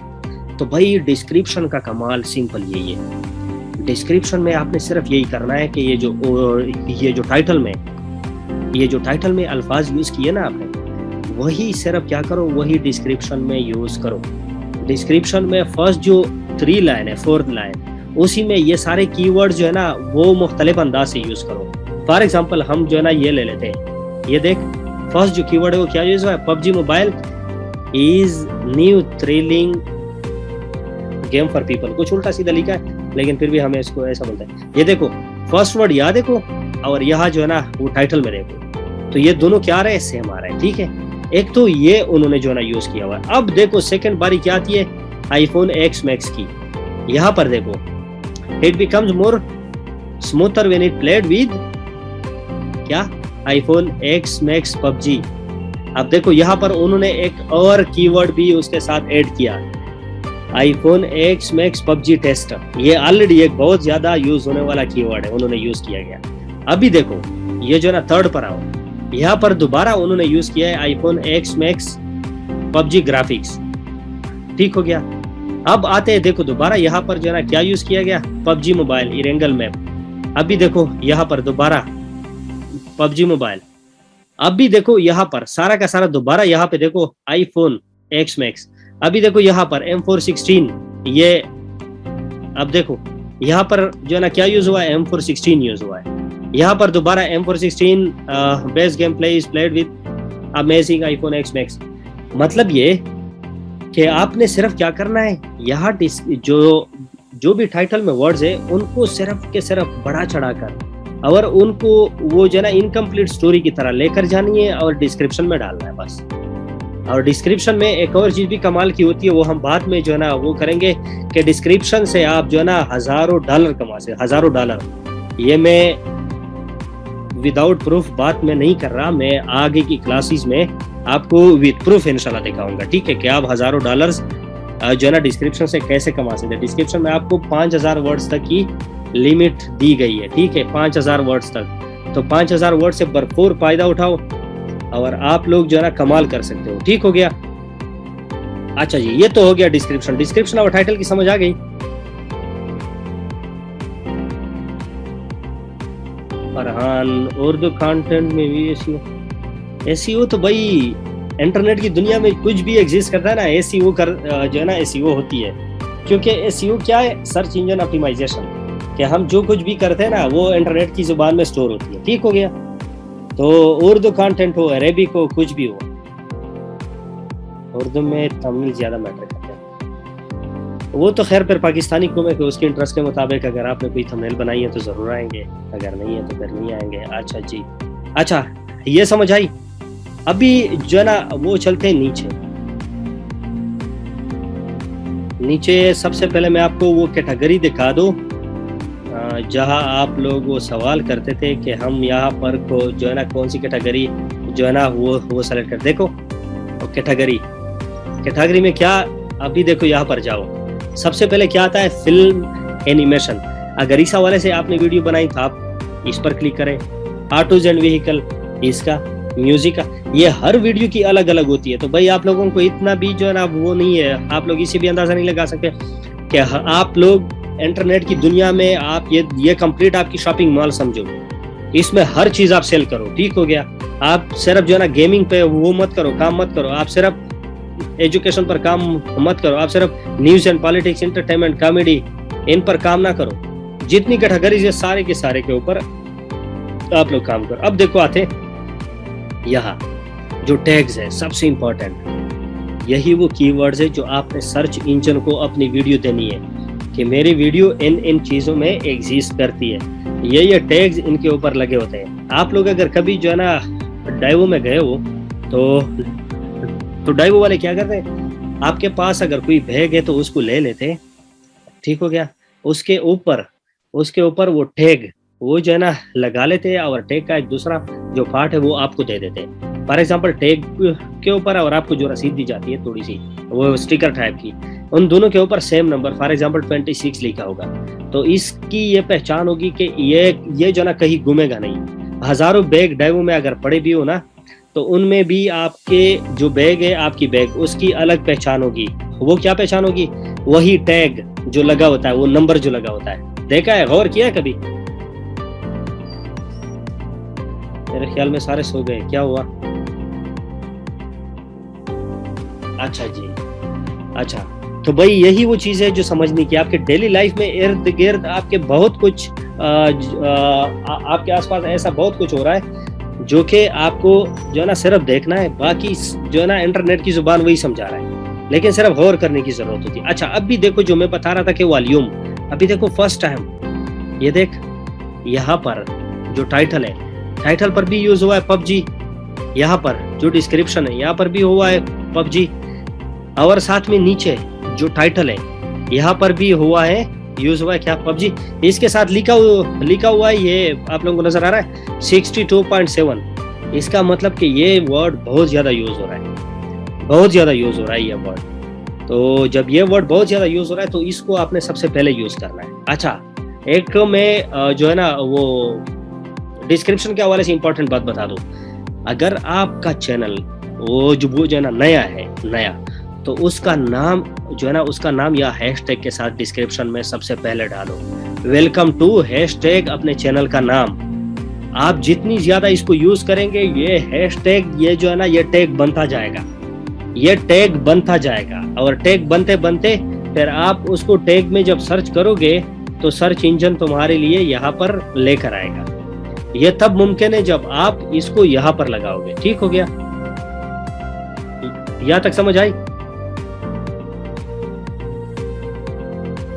तो भाई डिस्क्रिप्शन का कमाल सिंपल यही है। डिस्क्रिप्शन में आपने सिर्फ यही करना है कि ये जो टाइटल में अल्फाज यूज किए ना आपने, वही सिर्फ क्या करो, वही डिस्क्रिप्शन में यूज करो। डिस्क्रिप्शन में फर्स्ट जो 3 लाइन है, 4th लाइन, उसी में ये सारे कीवर्ड जो है ना वो मुख्तलिफ अंदाज से यूज करो। फॉर एग्जांपल हम जो है ना ये ले लेते हैं, ये देख फर्स्ट जो कीवर्ड है वो क्या यूज हुआ है, PUBG mobile is new thrilling game for people. कुछ उल्टा सीधा लिखा है लेकिन फिर भी हमें इसको ऐसा बोलते हैं। ये देखो फर्स्ट वर्ड यहाँ देखो और यहाँ जो है ना वो टाइटल में देखो, तो ये दोनों क्या आ रहे हैं, सेम आ रहे हैं, ठीक है। एक तो ये उन्होंने जो है ना यूज किया हुआ है। अब देखो सेकंड बारी क्या आती है, आईफोन एक्स मैक्स की। यहाँ पर देखो it becomes more smoother when it played with क्या, आईफोन एक्स मैक्स पबजी। अब देखो यहाँ पर उन्होंने एक और कीवर्ड भी उसके साथ ऐड किया, iPhone X Max PUBG tester. ये ऑलरेडी एक बहुत ज्यादा यूज होने वाला कीवर्ड है, उन्होंने यूज किया गया। अभी देखो ये जो ना थर्ड पर आओ, यहाँ पर दोबारा उन्होंने यूज किया है iPhone X Max PUBG graphics, ठीक हो गया। अब आते हैं देखो दोबारा यहाँ पर जो है ना क्या यूज किया गया, पबजी मोबाइल इरेंगल मैप। अभी देखो यहाँ पर दोबारा पबजी मोबाइल। अभी देखो यहाँ पर सारा का सारा दोबारा यहाँ पे देखो आईफोन एक्स मैक्स। अभी देखो यहाँ पर M416, ये अब देखो यहाँ पर जो है ना क्या यूज हुआ है, M416 यूज हुआ है। यहाँ पर दोबारा M416 best game play is played with amazing iPhone X max. मतलब ये कि आपने सिर्फ क्या करना है, यहाँ जो भी टाइटल में वर्ड्स है उनको सिर्फ के सिर्फ बढ़ा चढ़ाकर और उनको वो जो है ना इनकम्प्लीट स्टोरी की तरह लेकर जानी है और डिस्क्रिप्शन में डालना है बस। और डिस्क्रिप्शन में एक और चीज भी कमाल की होती है, वो हम बाद में जो है ना वो करेंगे कि डिस्क्रिप्शन से आप जो है ना $1000 कमा सकते, $1000। ये मैं विदाउट प्रूफ बात मैं नहीं कर रहा, मैं आगे की क्लासेस में आपको विद प्रूफ इंशाल्लाह दिखाऊंगा, ठीक है, कि आप $1000 जो है ना डिस्क्रिप्शन से कैसे कमा सकते हैं। डिस्क्रिप्शन में आपको 5000 वर्ड्स तक की लिमिट दी गई है, ठीक है, 5000 वर्ड्स तक। तो 5000 वर्ड से भरपूर फायदा उठाओ और आप लोग जो है ना कमाल कर सकते हो, ठीक हो गया। अच्छा जी, ये तो हो गया डिस्क्रिप्शन और टाइटल की समझ आ गई। फरहान उर्दू कंटेंट में भी एसईओ तो भाई इंटरनेट की दुनिया में कुछ भी एग्जिस्ट करता है ना, एसईओ जो है ना एसईओ होती है। क्योंकि एसईओ क्या है, सर्च इंजन ऑप्टिमाइजेशन, कि हम जो कुछ भी करते हैं ना वो इंटरनेट की जुबान में स्टोर होती है, ठीक हो गया। तो उर्दू कंटेंट हो, अरेबिक हो, कुछ भी हो, उर्दू में तमिल ज्यादा मैटर करते हैं। वो तो खैर फिर पाकिस्तानी को में उसके इंटरेस्ट के मुताबिक अगर आपने कोई थंबनेल बनाई है तो जरूर आएंगे, अगर नहीं है तो फिर नहीं आएंगे। अच्छा जी, अच्छा ये समझ आई। अभी जो है ना वो चलते हैं नीचे सबसे पहले मैं आपको वो कैटेगरी दिखा दूं जहां आप लोग वो सवाल करते थे कि हम यहाँ पर को जो है ना कौन सी कैटेगरी जो है ना वो सेलेक्ट कर। देखो कैटेगरी में क्या, अभी देखो यहाँ पर जाओ, सबसे पहले क्या आता है, फिल्म एनिमेशन। अगर इस हवाले से आपने वीडियो बनाई तो आप इस पर क्लिक करें। ऑटोज एंड व्हीकल, इसका म्यूजिक का, ये हर वीडियो की अलग अलग होती है। तो भाई आप लोगों को इतना भी जो है ना वो नहीं है, आप लोग इसे भी अंदाजा नहीं लगा सकते कि आप लोग इंटरनेट की दुनिया में आप ये कंप्लीट आपकी शॉपिंग मॉल समझो, इसमें हर चीज आप सेल करो, ठीक हो गया। आप सिर्फ जो है ना गेमिंग पे वो मत करो, काम मत करो, आप सिर्फ एजुकेशन पर काम मत करो, आप सिर्फ news and politics, entertainment, comedy, इन पर काम ना करो। जितनी कैटेगरीज है सारे के सारे के ऊपर आप लोग काम करो। अब देखो आते यहाँ जो टैग्स है, सबसे इंपॉर्टेंट यही वो कीवर्ड्स है जो आपने सर्च इंजन को अपनी वीडियो देनी है कि मेरी वीडियो इन चीजों में एग्जिस्ट करती है। ये टैग्स इनके ऊपर लगे होते हैं। आप लोग अगर कभी जो है ना डाइवो में गए हो तो डाइवो वाले क्या करते हैं, आपके पास अगर कोई बैग है तो उसको ले लेते, ठीक हो गया। उसके ऊपर वो टैग वो जो है ना लगा लेते हैं और टैग का एक दूसरा जो पार्ट है वो आपको दे देते हैं। फॉर एग्जांपल टैग के ऊपर और आपको जो रसीद दी जाती है थोड़ी सी वो स्टिकर टाइप की, उन दोनों के ऊपर सेम नंबर, फॉर एग्जांपल 26 लिखा होगा। तो इसकी ये पहचान होगी कि ये जो ना कहीं घूमेगा नहीं। हजारों बैग डाइवो में अगर पड़े भी हो ना तो उनमें भी आपके जो बैग है, आपकी बैग, उसकी अलग पहचान होगी। वो क्या पहचान होगी वही टैग जो लगा होता है, वो नंबर जो लगा होता है, देखा है, गौर किया है कभी? मेरे ख्याल में सारे सो गए, क्या हुआ? अच्छा जी, अच्छा। तो भाई यही वो चीज है जो समझनी की आपके डेली लाइफ में इर्द गिर्द आपके बहुत कुछ आपके आसपास ऐसा बहुत कुछ हो रहा है जो कि आपको जो है ना सिर्फ देखना है, बाकी जो है ना इंटरनेट की जुबान वही समझा रहा है, लेकिन सिर्फ गौर करने की जरूरत होती है। अच्छा, अब भी देखो जो मैं बता रहा था कि वॉल्यूम, अभी देखो फर्स्ट टाइम ये देख, यहाँ पर जो टाइटल है, टाइटल पर भी यूज हुआ है पबजी, यहाँ पर जो डिस्क्रिप्शन है यहाँ पर भी हुआ है पबजी, और साथ में नीचे जो टाइटल है यहाँ पर भी हुआ है, यूज हुआ है क्या? पबजी। इसके साथ लिखा हुआ है, ये आप लोगों को नजर आ रहा है 62.7। इसका मतलब कि ये वर्ड बहुत ज्यादा यूज हो रहा है, बहुत ज्यादा यूज हो रहा है ये वर्ड। तो जब ये वर्ड बहुत ज्यादा यूज हो रहा है तो इसको आपने सबसे पहले यूज करना है। अच्छा, एक मैं जो है ना वो डिस्क्रिप्शन के हवाले से इंपॉर्टेंट बात बता दूं, अगर आपका चैनल वो जो है ना नया है, नया, तो उसका नाम जो है ना, उसका नाम या हैशटैग के साथ डिस्क्रिप्शन में सबसे पहले डालो, वेलकम टू हैशटैग अपने चैनल का नाम। आप जितनी ज्यादा इसको यूज करेंगे, ये हैशटैग ये जो है ना ये टैग बनता जाएगा, ये टैग बनता जाएगा, और टैग बनते बनते फिर आप उसको टैग में जब सर्च करोगे तो सर्च इंजन तुम्हारे लिए यहाँ पर लेकर आएगा। ये तब मुमकिन है जब आप इसको यहाँ पर लगाओगे। ठीक हो गया? यहाँ तक समझ आई?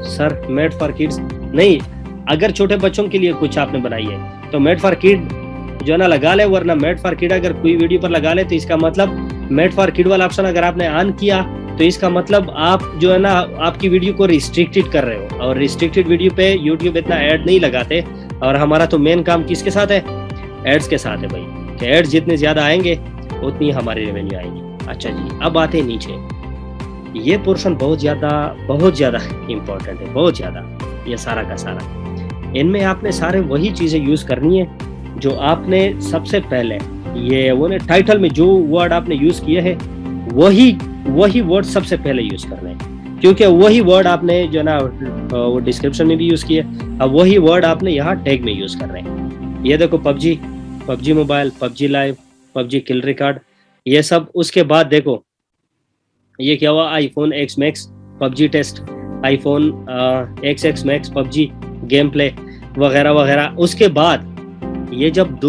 सर मेड फॉर किड्स नहीं, अगर छोटे बच्चों के लिए कुछ आपने बनाई है तो मेड फॉर किड जो है ना लगा ले, वरना मेड फॉर किड अगर कोई वीडियो पर लगा ले तो इसका मतलब मेड फॉर किड वाला ऑप्शन अगर आपने ऑन किया तो इसका मतलब आप जो है ना आपकी वीडियो को रिस्ट्रिक्टेड कर रहे हो, और रिस्ट्रिक्टेड वीडियो पे यूट्यूब इतना ऐड नहीं लगाते, और हमारा तो मेन काम किसके साथ है? एड्स के साथ है भाई, कि एड्स जितने ज्यादा आएंगे उतनी हमारी रेवेन्यू आएंगी। अच्छा जी, अब आते हैं नीचे, ये पोर्शन बहुत ज्यादा इंपॉर्टेंट है, बहुत ज्यादा, ये सारा का सारा। इनमें आपने सारे वही चीजें यूज करनी है जो आपने सबसे पहले ये वो ने टाइटल में जो वर्ड आपने यूज किए हैं वही वर्ड सबसे पहले यूज करने हैं, क्योंकि वही वर्ड आपने जो ना वो डिस्क्रिप्शन में भी यूज किए, अब वही वर्ड आपने यहाँ टैग में यूज कर रहे हैं। ये देखो PUBG, PUBG mobile, PUBG live, PUBG kill record, ये सब। उसके बाद देखो ये क्या हुआ, iPhone X Max PUBG test, iPhone X Max PUBG game play वगैरह वगैरह। उसके बाद ये जब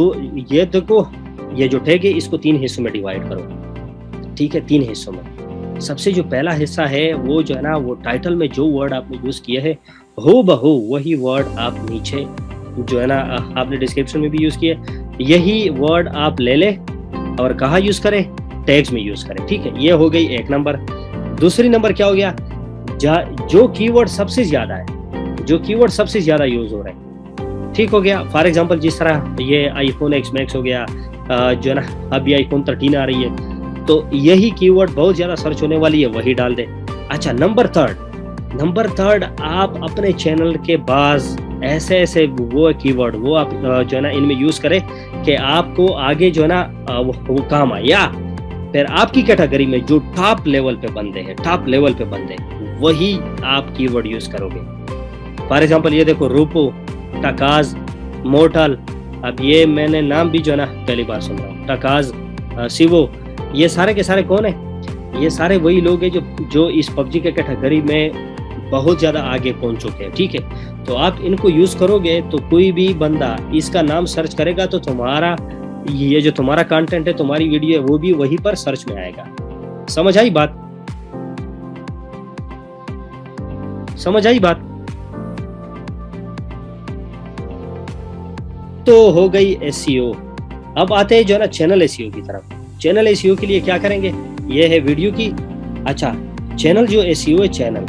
ये देखो ये जो टैग है इसको 3 हिस्सों में डिवाइड करो। ठीक है, 3 हिस्सों में। सबसे जो पहला हिस्सा है वो जो है ना वो टाइटल में जो वर्ड आपने यूज किया है हो बहू वही वर्ड आप नीचे जो है ना आपने डिस्क्रिप्शन में भी यूज किया, यही वर्ड आप ले ले और कहाँ यूज करें? टैग्स में यूज करें। ठीक है, ये हो गई एक नंबर। दूसरी नंबर क्या हो गया? जो कीवर्ड सबसे ज्यादा है, जो कीवर्ड सबसे ज्यादा यूज हो रहे हैं। ठीक हो गया? फॉर एग्जांपल जिस तरह ये आईफोन एक्स मैक्स हो गया, जो है ना अभी आईफोन 13 आ रही है, तो यही कीवर्ड बहुत ज्यादा सर्च होने वाली है, वही डाल दे। अच्छा, नंबर थर्ड आप अपने चैनल के बाज ऐसे वो कीवर्ड वो आप जो है ना इनमें यूज करें कि आपको आगे जो है ना वो काम आए, या फिर आपकी कैटेगरी में जो टॉप लेवल पे बंदे हैं, टॉप लेवल पे बंदे, वही आप कीवर्ड यूज करोगे। फॉर एग्जांपल ये देखो रूपो, टकाज, मोर्टल, अब ये मैंने नाम भी जो है ना पहली बार सुन रहा हूँ, टकाज, सिवो, ये सारे के सारे कौन है? ये सारे वही लोग हैं जो इस पबजी के कैटेगरी में बहुत ज्यादा आगे पहुंच चुके हैं। ठीक है, तो आप इनको यूज करोगे तो कोई भी बंदा इसका नाम सर्च करेगा तो तुम्हारा ये जो तुम्हारा कंटेंट है, तुम्हारी वीडियो है, वो भी वहीं पर सर्च में आएगा। समझ आई बात? समझ आई बात? तो हो गई एसईओ। अब आते हैं जो है ना चैनल एसईओ की तरफ। चैनल एसईओ के लिए क्या करेंगे? ये है वीडियो की। अच्छा, चैनल जो एसईओ है चैनल,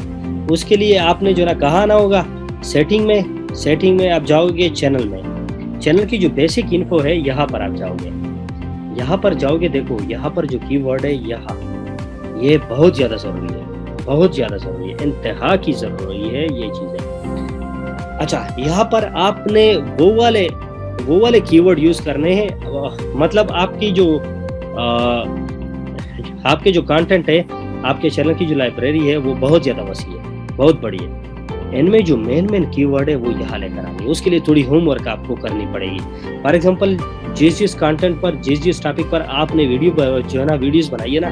उसके लिए आपने जो ना कहाँ आना होगा? सेटिंग में आप जाओगे, चैनल में, चैनल की जो बेसिक इन्फो है यहाँ पर आप जाओगे। यहाँ पर जाओगे, देखो यहाँ पर जो कीवर्ड है यहाँ, ये बहुत ज्यादा जरूरी है, बहुत ज्यादा जरूरी है, इंतहा की जरूरी है ये चीजें। अच्छा, यहाँ पर आपने वो वाले कीवर्ड यूज करने हैं, मतलब आपकी जो आपके जो कंटेंट है, आपके चैनल की जो लाइब्रेरी है वो बहुत ज्यादा वसी है। बहुत बड़ी है। इनमें जो मेन कीवर्ड है वो यहाँ लेकर आनी है। उसके लिए थोड़ी होमवर्क आपको करनी पड़ेगी। फॉर एग्जांपल जिस कंटेंट पर, जिस टॉपिक पर आपने वीडियो जो है ना वीडियोस बनाई है ना,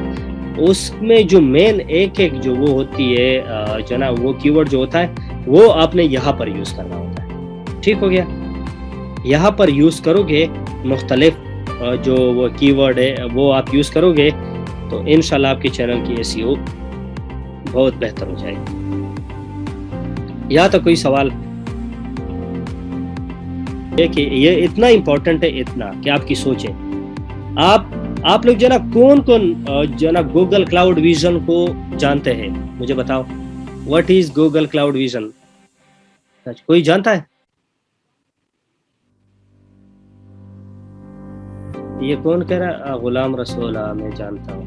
उसमें जो मेन एक जो वो होती है जो ना वो कीवर्ड जो होता है वो आपने यहाँ पर यूज करना होता है। ठीक हो गया? यहाँ पर यूज करोगे मुख्तलिफ जो वो कीवर्ड है वो आप यूज करोगे तो इंशाल्लाह आपके चैनल की एसईओ बहुत बेहतर हो जाएगी। या तो कोई सवाल है कि ये इतना इम्पोर्टेंट है, इतना कि आपकी सोच है। आप लोग जो ना कौन जो ना गूगल क्लाउड विजन को जानते हैं? मुझे बताओ, what is Google cloud vision? कोई जानता है? ये कौन कह रहा? गुलाम रसूल, मैं जानता हूँ,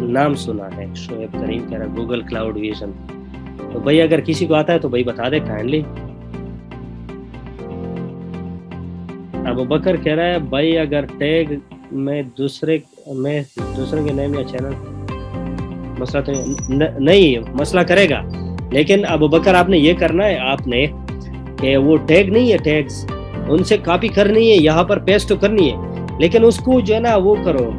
नाम सुना है। शोएब करीम कह रहा गूगल क्लाउड विजन। तो भाई अगर किसी को आता है तो भाई बता दे काइंडली। अबू बकर कह रहा है भाई अगर टैग में दूसरे के नेम या चैनल, मसला तो नहीं मसला करेगा, लेकिन अबू बकर आपने ये करना है, आपने कि वो टैग नहीं है, टैग्स उनसे कॉपी करनी है, यहाँ पर पेस्ट तो करनी है, लेकिन उसको जो है ना वो करो,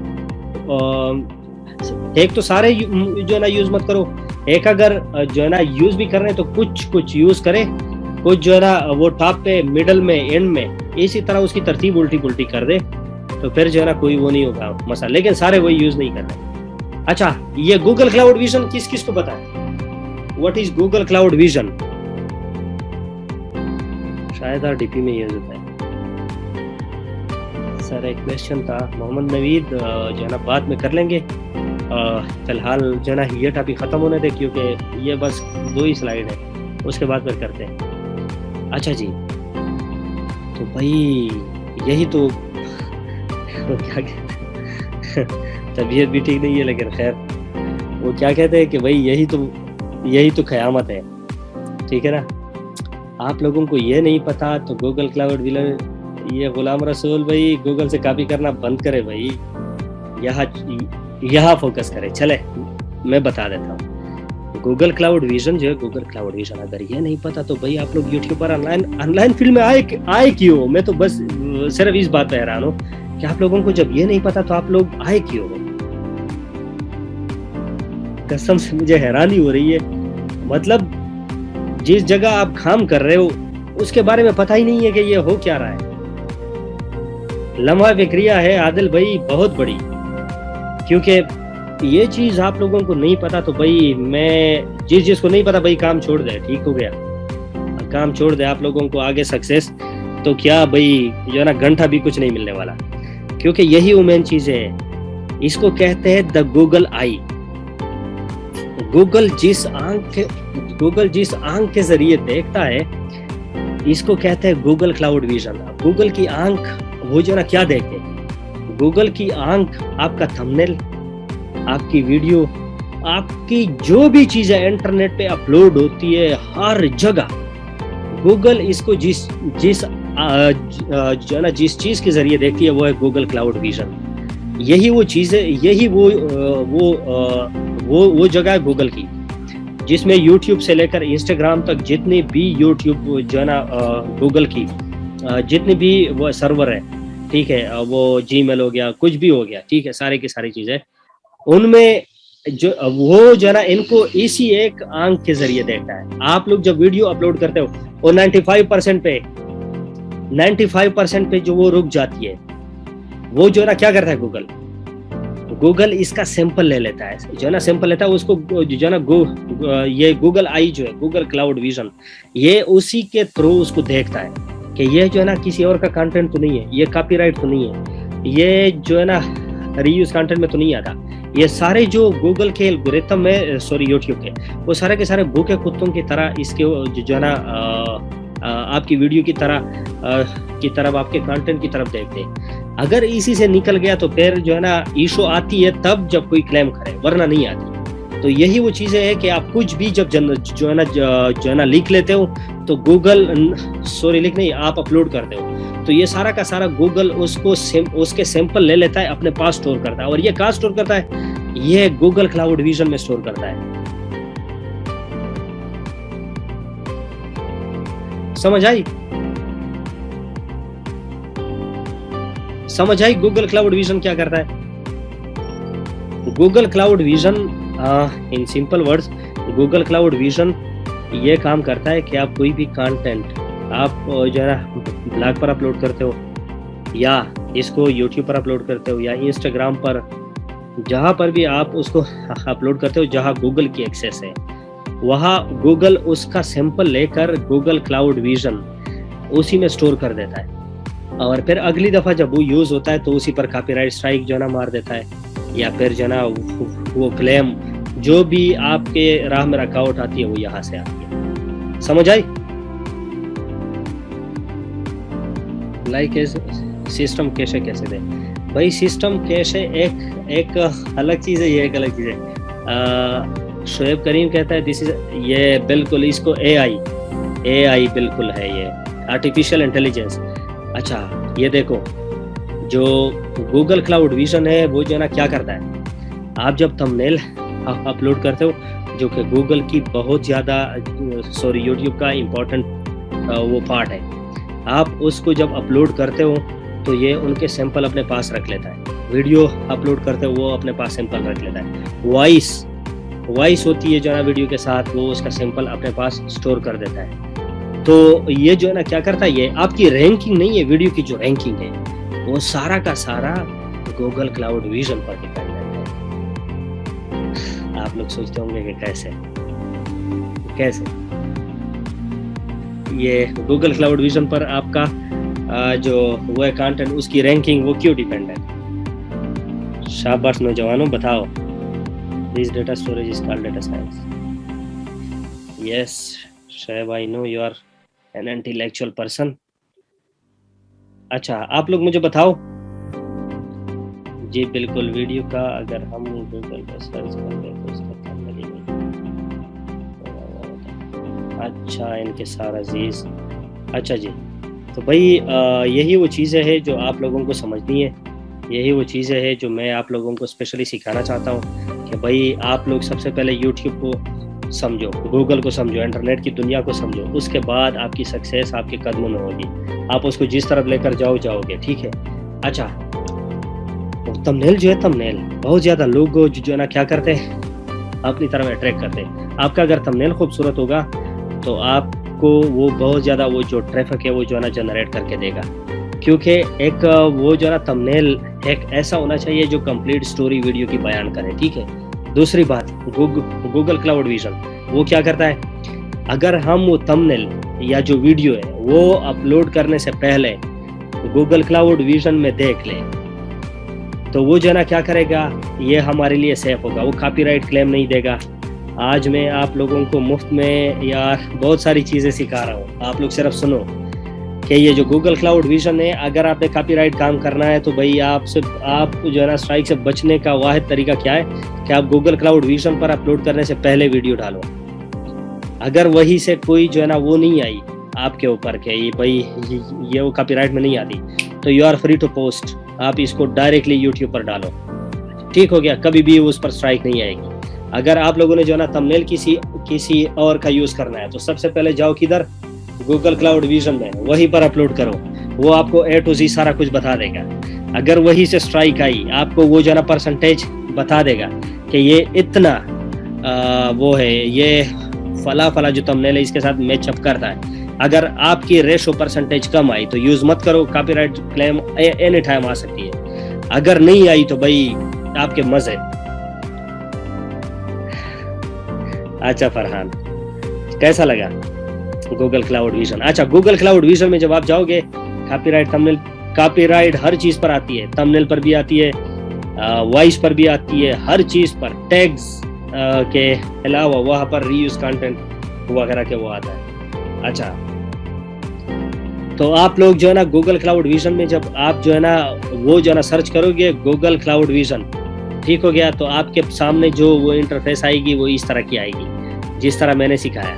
टैग तो सारे जो है ना यूज मत करो। एक अगर जो है ना यूज भी कर रहे हैं तो कुछ यूज करें, कुछ जो है ना वो टॉप पे, मिडल में, एंड में, इसी तरह उसकी तरतीब उल्टी पुल्टी कर दे तो फिर जो है ना कोई वो नहीं होगा मसला, लेकिन सारे वही यूज नहीं कर रहे। अच्छा, ये गूगल क्लाउड विजन किस को पता है? What is Google cloud vision? शायद RDP में यूज होता है। सर एक क्वेश्चन था, मोहम्मद नवीद जो है ना बाद में कर लेंगे, फिलहाल जो है ना ये टॉपिक खत्म होने दे, क्योंकि ये बस 2 ही स्लाइड है, उसके बाद फिर करते हैं। अच्छा जी, तो भाई यही तो क्या कहते हैं, तबीयत भी ठीक नहीं है, लेकिन खैर वो क्या कहते हैं कि भाई यही तो क़यामत है। ठीक है ना? आप लोगों को ये नहीं पता तो गूगल क्लाउड विजन, ये गुलाम रसूल भाई गूगल से कॉपी करना बंद करे भाई, यहाँ फोकस करे। चले मैं बता देता हूँ गूगल क्लाउड विजन जो है, गूगल क्लाउड विजन अगर ये नहीं पता तो भाई आप लोग यूट्यूब पर ऑनलाइन फील्ड में आए क्यों? मैं तो बस सिर्फ इस बात पे हैरान हूँ कि आप लोगों को जब ये नहीं पता तो आप लोग आए क्यों? कसम से मुझे हैरानी हो रही है। मतलब जिस जगह आप काम कर रहे हो उसके बारे में पता ही नहीं है कि ये हो क्या रहा है। लम्हा फिक्रिया है आदिल भाई बहुत बड़ी, क्योंकि ये चीज आप लोगों को नहीं पता तो भाई मैं जिसको नहीं पता भाई काम छोड़ दे। ठीक हो गया? काम छोड़ दे। आप लोगों को आगे सक्सेस तो क्या भाई जो है ना घंटा भी कुछ नहीं मिलने वाला, क्योंकि यही वो मेन चीज है। इसको कहते हैं द गूगल आई। गूगल जिस आंख के जरिए देखता है इसको कहते हैं गूगल क्लाउड विजन। गूगल की आंख वो जो ना क्या देखे? गूगल की आंख आपका थंबनेल, आपकी वीडियो, आपकी जो भी चीजें इंटरनेट पे अपलोड होती है हर जगह, गूगल इसको जिस चीज के जरिए देखती है वो है गूगल क्लाउड विजन। यही वो चीज है, यही वो जगह है गूगल की, जिसमें यूट्यूब से लेकर इंस्टाग्राम तक जितने भी यूट्यूब जो है ना गूगल की जितने भी वो सर्वर है, ठीक है, वो जीमेल हो गया, कुछ भी हो गया, ठीक है, सारी की सारी चीजें उनमें जो वो जो है ना इनको इसी एक आंख के जरिए देखता है। आप लोग जब वीडियो अपलोड करते हो और 95% पे जो वो रुक जाती है, वो जो है ना क्या करता है गूगल इसका सैंपल ले लेता है, जो है ना सैंपल लेता है उसको जो है ना ये गूगल आई जो है, गूगल क्लाउड विजन, ये उसी के थ्रू उसको देखता है कि ये जो है ना किसी और का कंटेंट तो नहीं है, ये कॉपीराइट तो नहीं है, ये जो है ना रीयूज कंटेंट में तो नहीं आता। ये सारे जो गूगल के एल्गोरिथम में, सॉरी यूट्यूब के, वो सारे के सारे भूखे कुत्तों की तरह इसके जो है ना आपकी वीडियो की तरफ आपके कंटेंट की तरफ देखते हैं। अगर इसी से निकल गया तो फिर जो है ना इशू आती है तब जब कोई क्लेम करे, वरना नहीं आती। तो यही वो चीजें है कि आप कुछ भी जब जो है ना लिख लेते हो तो गूगल, सॉरी लिख नहीं, आप अपलोड करते हो तो ये सारा का सारा गूगल उसके सैंपल ले लेता है, अपने पास स्टोर करता है। और ये कहाँ स्टोर करता है? ये गूगल क्लाउड विजन में स्टोर करता है। समझ आई? समझ आई गूगल क्लाउड विजन क्या करता है? Google cloud vision in simple words, Google cloud vision ये काम करता है कि आप कोई भी कंटेंट आप जो है ना ब्लॉग पर अपलोड करते हो, या इसको यूट्यूब पर अपलोड करते हो, या इंस्टाग्राम पर, जहाँ पर भी आप उसको अपलोड करते हो जहाँ गूगल की एक्सेस है, वहाँ गूगल उसका सैंपल लेकर गूगल क्लाउड विजन उसी में स्टोर कर देता है, और फिर अगली दफ़ा जब वो यूज़ होता है तो उसी पर कॉपीराइट स्ट्राइक जो है ना मार देता है, या फिर जो है ना वो क्लेम जो भी आपके राह में रकावट आती है वो यहाँ से आती है। समझ आई? लाइक सिस्टम कैशे कैसे दे भाई? सिस्टम कैशे एक अलग चीज़ है, ये एक अलग चीज़ है। शोएब करीम कहता है दिस इज, ये बिल्कुल इसको एआई बिल्कुल है, ये आर्टिफिशियल इंटेलिजेंस। अच्छा ये देखो, जो गूगल क्लाउड विजन है वो जो है ना क्या करता है, आप जब थंबनेल अपलोड करते हो, जो कि गूगल की बहुत ज़्यादा यूट्यूब का इम्पोर्टेंट वो पार्ट है, आप उसको जब अपलोड करते हो तो ये उनके सैंपल अपने पास रख लेता है। वीडियो अपलोड करते हो वो अपने पास सैंपल रख लेता है। वॉइस होती है जो है ना वीडियो के साथ, वो उसका सैंपल अपने पास स्टोर कर देता है। तो ये जो है ना क्या करता है, ये आपकी रैंकिंग नहीं है, वीडियो की जो रैंकिंग है वो सारा का सारा गूगल क्लाउड विजन पर डिपेंडेंट है। आप लोग सोचते होंगे कि कैसे ये गूगल क्लाउड विजन पर आपका जो वो है कंटेंट, उसकी रैंकिंग वो क्यों डिपेंड है? शाबाश नौजवानों, बताओ। This data storage is called data science. Yes Shoaib, I know you are an intellectual person. अच्छा आप लोग मुझे बताओ जी। बिल्कुल, वीडियो का अगर हम गूगल पर सर्च करेंगे तो उसका थंबनेल ही नहीं। अच्छा इनके सारा अजीज, अच्छा जी। तो भाई यही वो चीज़ें हैं जो आप लोगों को समझनी है, यही वो चीज़ें हैं जो मैं आप लोगों को स्पेशली सिखाना चाहता हूँ कि भाई आप लोग सबसे पहले यूट्यूब को समझो, गूगल को समझो, इंटरनेट की दुनिया को समझो, उसके बाद आपकी सक्सेस आपके कदमों में होगी। आप उसको जिस तरफ लेकर जाओगे, ठीक है। अच्छा थंबनेल जो है, थंबनेल बहुत ज़्यादा लोग जो है ना क्या करते हैं, अपनी तरफ अट्रैक्ट करते हैं। आपका अगर थंबनेल खूबसूरत होगा तो आपको वो बहुत ज़्यादा वो जो ट्रैफिक है वो जो है ना जनरेट करके देगा, क्योंकि एक वो जो है ना थंबनेल एक ऐसा होना चाहिए जो कंप्लीट स्टोरी वीडियो की बयान करे, ठीक है। दूसरी बात, गूगल क्लाउड विजन वो क्या करता है, अगर हम वो थंबनेल या जो वीडियो है वो अपलोड करने से पहले गूगल क्लाउड विजन में देख लें तो वो जो है ना क्या करेगा, ये हमारे लिए सेफ होगा, वो कॉपीराइट क्लेम नहीं देगा। आज मैं आप लोगों को मुफ्त में यार बहुत सारी चीज़ें सिखा रहा हूँ, आप लोग सिर्फ सुनो कि ये जो गूगल क्लाउड विजन है, अगर आपने कॉपीराइट काम करना है तो भाई आप जो है ना स्ट्राइक से बचने का वाहिद तरीका क्या है कि आप गूगल क्लाउड विजन पर अपलोड करने से पहले वीडियो डालो। अगर वही से कोई जो है ना वो नहीं आई आपके ऊपर के ये भाई ये वो कॉपीराइट में नहीं आती, तो you are free to post, आप इसको डायरेक्टली यूट्यूब पर डालो, ठीक हो गया, कभी भी उस पर स्ट्राइक नहीं आएगी। अगर आप लोगों ने जो है ना थंबनेल किसी और का यूज़ करना है तो सबसे पहले जाओ किधर, गूगल क्लाउड विजन में, वहीं पर अपलोड करो, वो आपको A to Z सारा कुछ बता देगा। अगर वहीं से स्ट्राइक आई, आपको वो जो है ना परसेंटेज बता देगा कि ये इतना वो है, ये फला जो थंबनेल है इसके साथ मैचअप करता है। अगर आपकी रेशो परसेंटेज कम आई तो यूज़ मत करो, कॉपीराइट क्लेम एनी टाइम आ सकती है। अगर नहीं आई तो भाई आपके मजे। अच्छा फरहान, कैसा लगा गूगल क्लाउड विजन? अच्छा गूगल क्लाउड विजन में जब आप जाओगे, कॉपीराइट थंबनेल, कॉपीराइट हर चीज़ पर आती है, थंबनेल पर भी आती है, वॉइस पर भी आती है, हर चीज़ पर टैग्स के अलावा वहाँ पर रीयूज कंटेंट वगैरह के वो आता है। अच्छा तो आप लोग जो है ना गूगल क्लाउड विजन में जब आप जो है ना वो जो है ना सर्च करोगे गूगल क्लाउड विजन, ठीक हो गया, तो आपके सामने जो वो इंटरफेस आएगी वो इस तरह की आएगी जिस तरह मैंने सिखाया।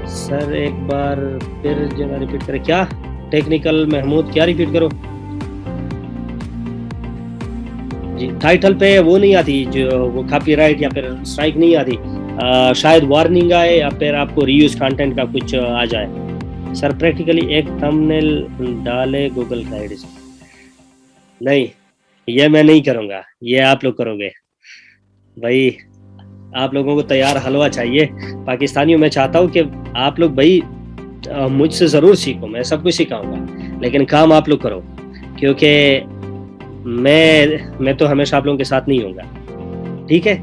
सर एक बार फिर जो है रिपीट करें क्या? टेक्निकल महमूद क्या रिपीट करो जी? टाइटल पे वो नहीं आती, जो वो कॉपीराइट या फिर स्ट्राइक नहीं आती, शायद वार्निंग आए या फिर आपको रीयूज कंटेंट का कुछ आ जाए। सर प्रैक्टिकली एक थंबनेल डाले गूगल का आईडी से। नहीं, ये मैं नहीं करूँगा, ये आप लोग करोगे भाई। आप लोगों को तैयार हलवा चाहिए पाकिस्तानियों। मैं चाहता हूँ कि आप लोग भाई मुझसे ज़रूर सीखो, मैं सब कुछ सिखाऊंगा, लेकिन काम आप लोग करो, क्योंकि मैं तो हमेशा आप लोगों के साथ नहीं होऊंगा। ठीक है,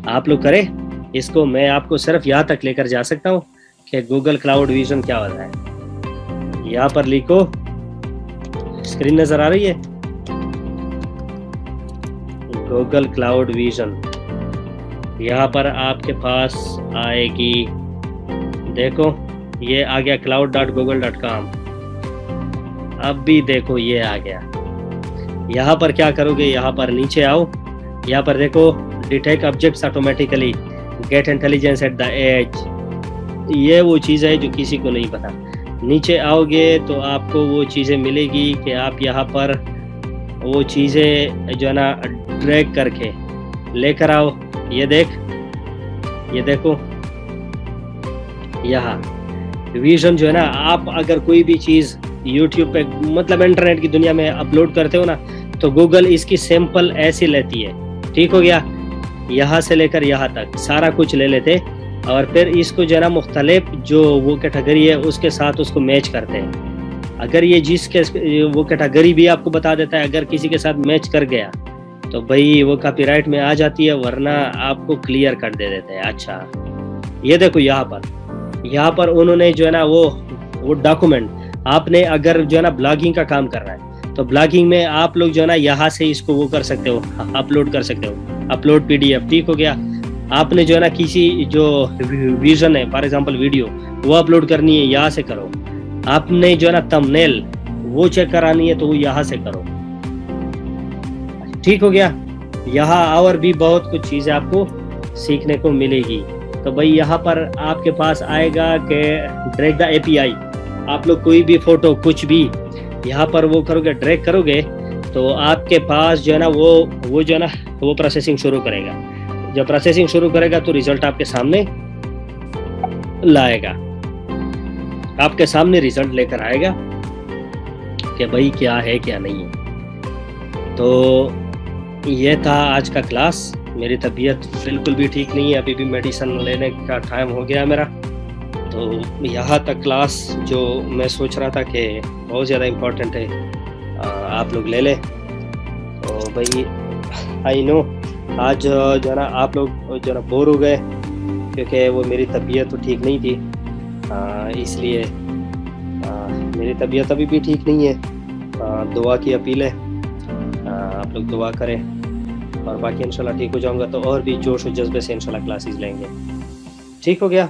आप लोग करें इसको। मैं आपको सिर्फ यहाँ तक लेकर जा सकता हूँ कि गूगल क्लाउड विजन क्या होता है। यहाँ पर लिखो, स्क्रीन नजर आ रही है, गूगल क्लाउड विजन। यहाँ पर आपके पास आएगी, देखो ये आ गया cloud.google.com। अब भी देखो ये आ गया। यहाँ पर क्या करोगे, यहाँ पर नीचे आओ, यहाँ पर देखो detect objects automatically, get intelligence at the edge. ये वो चीज़ है जो किसी को नहीं पता। नीचे आओगे तो आपको वो चीज़ें मिलेगी कि आप यहाँ पर वो चीज़ें जो है ना ड्रैग करके लेकर आओ। ये देखो यहाँ विजन जो है ना, आप अगर कोई भी चीज़ YouTube पे मतलब इंटरनेट की दुनिया में अपलोड करते हो ना, तो गूगल इसकी सैंपल ऐसी लेती है। ठीक हो गया, यहाँ से लेकर यहाँ तक सारा कुछ ले लेते और फिर इसको जो है ना मुख्तलिफ जो वो कैटेगरी है उसके साथ उसको मैच करते हैं। अगर ये वो कैटेगरी भी आपको बता देता है, अगर किसी के साथ मैच कर गया तो भाई वो कॉपीराइट में आ जाती है, वरना आपको क्लियर कर दे देते हैं। अच्छा ये देखो यहाँ पर उन्होंने जो है ना वो डॉक्यूमेंट, आपने अगर जो है ना ब्लॉगिंग का काम कर रहा है तो ब्लॉगिंग में आप लोग जो है ना यहाँ से इसको वो कर सकते हो, अपलोड कर सकते हो, अपलोड PDF। ठीक हो गया। आपने जो है ना किसी जो विजन है, फॉर एग्जांपल वीडियो, वो अपलोड करनी है, यहाँ से करो। आपने जो है ना थंबनेल वो चेक करानी है तो वो यहाँ से करो। ठीक हो गया। यहाँ और भी बहुत कुछ चीज़ें आपको सीखने को मिलेगी। तो भाई यहाँ पर आपके पास आएगा कि ड्रैग द API। आप लोग कोई भी फोटो कुछ भी यहाँ पर वो करोगे, ड्रैग करोगे तो आपके पास जो है ना वो जो है ना वो प्रोसेसिंग शुरू करेगा। जब प्रोसेसिंग शुरू करेगा तो रिजल्ट आपके सामने लाएगा, आपके सामने रिजल्ट लेकर आएगा कि भाई क्या है क्या नहीं है। तो ये था आज का क्लास। मेरी तबीयत बिल्कुल भी ठीक नहीं है, अभी भी मेडिसिन लेने का टाइम हो गया मेरा। तो यहाँ तक क्लास जो मैं सोच रहा था कि बहुत ज़्यादा इम्पोर्टेंट है, आप लोग ले लें। तो भाई आई नो आज जो है ना आप लोग जो है ना बोर हो गए, क्योंकि वो मेरी तबीयत तो ठीक नहीं थी, इसलिए मेरी तबीयत अभी भी ठीक नहीं है। दुआ की अपील है, आप लोग दुआ करें और बाकी इंशाल्लाह ठीक हो जाऊंगा तो और भी जोश और जज्बे से इंशाल्लाह क्लासेस लेंगे। ठीक हो गया।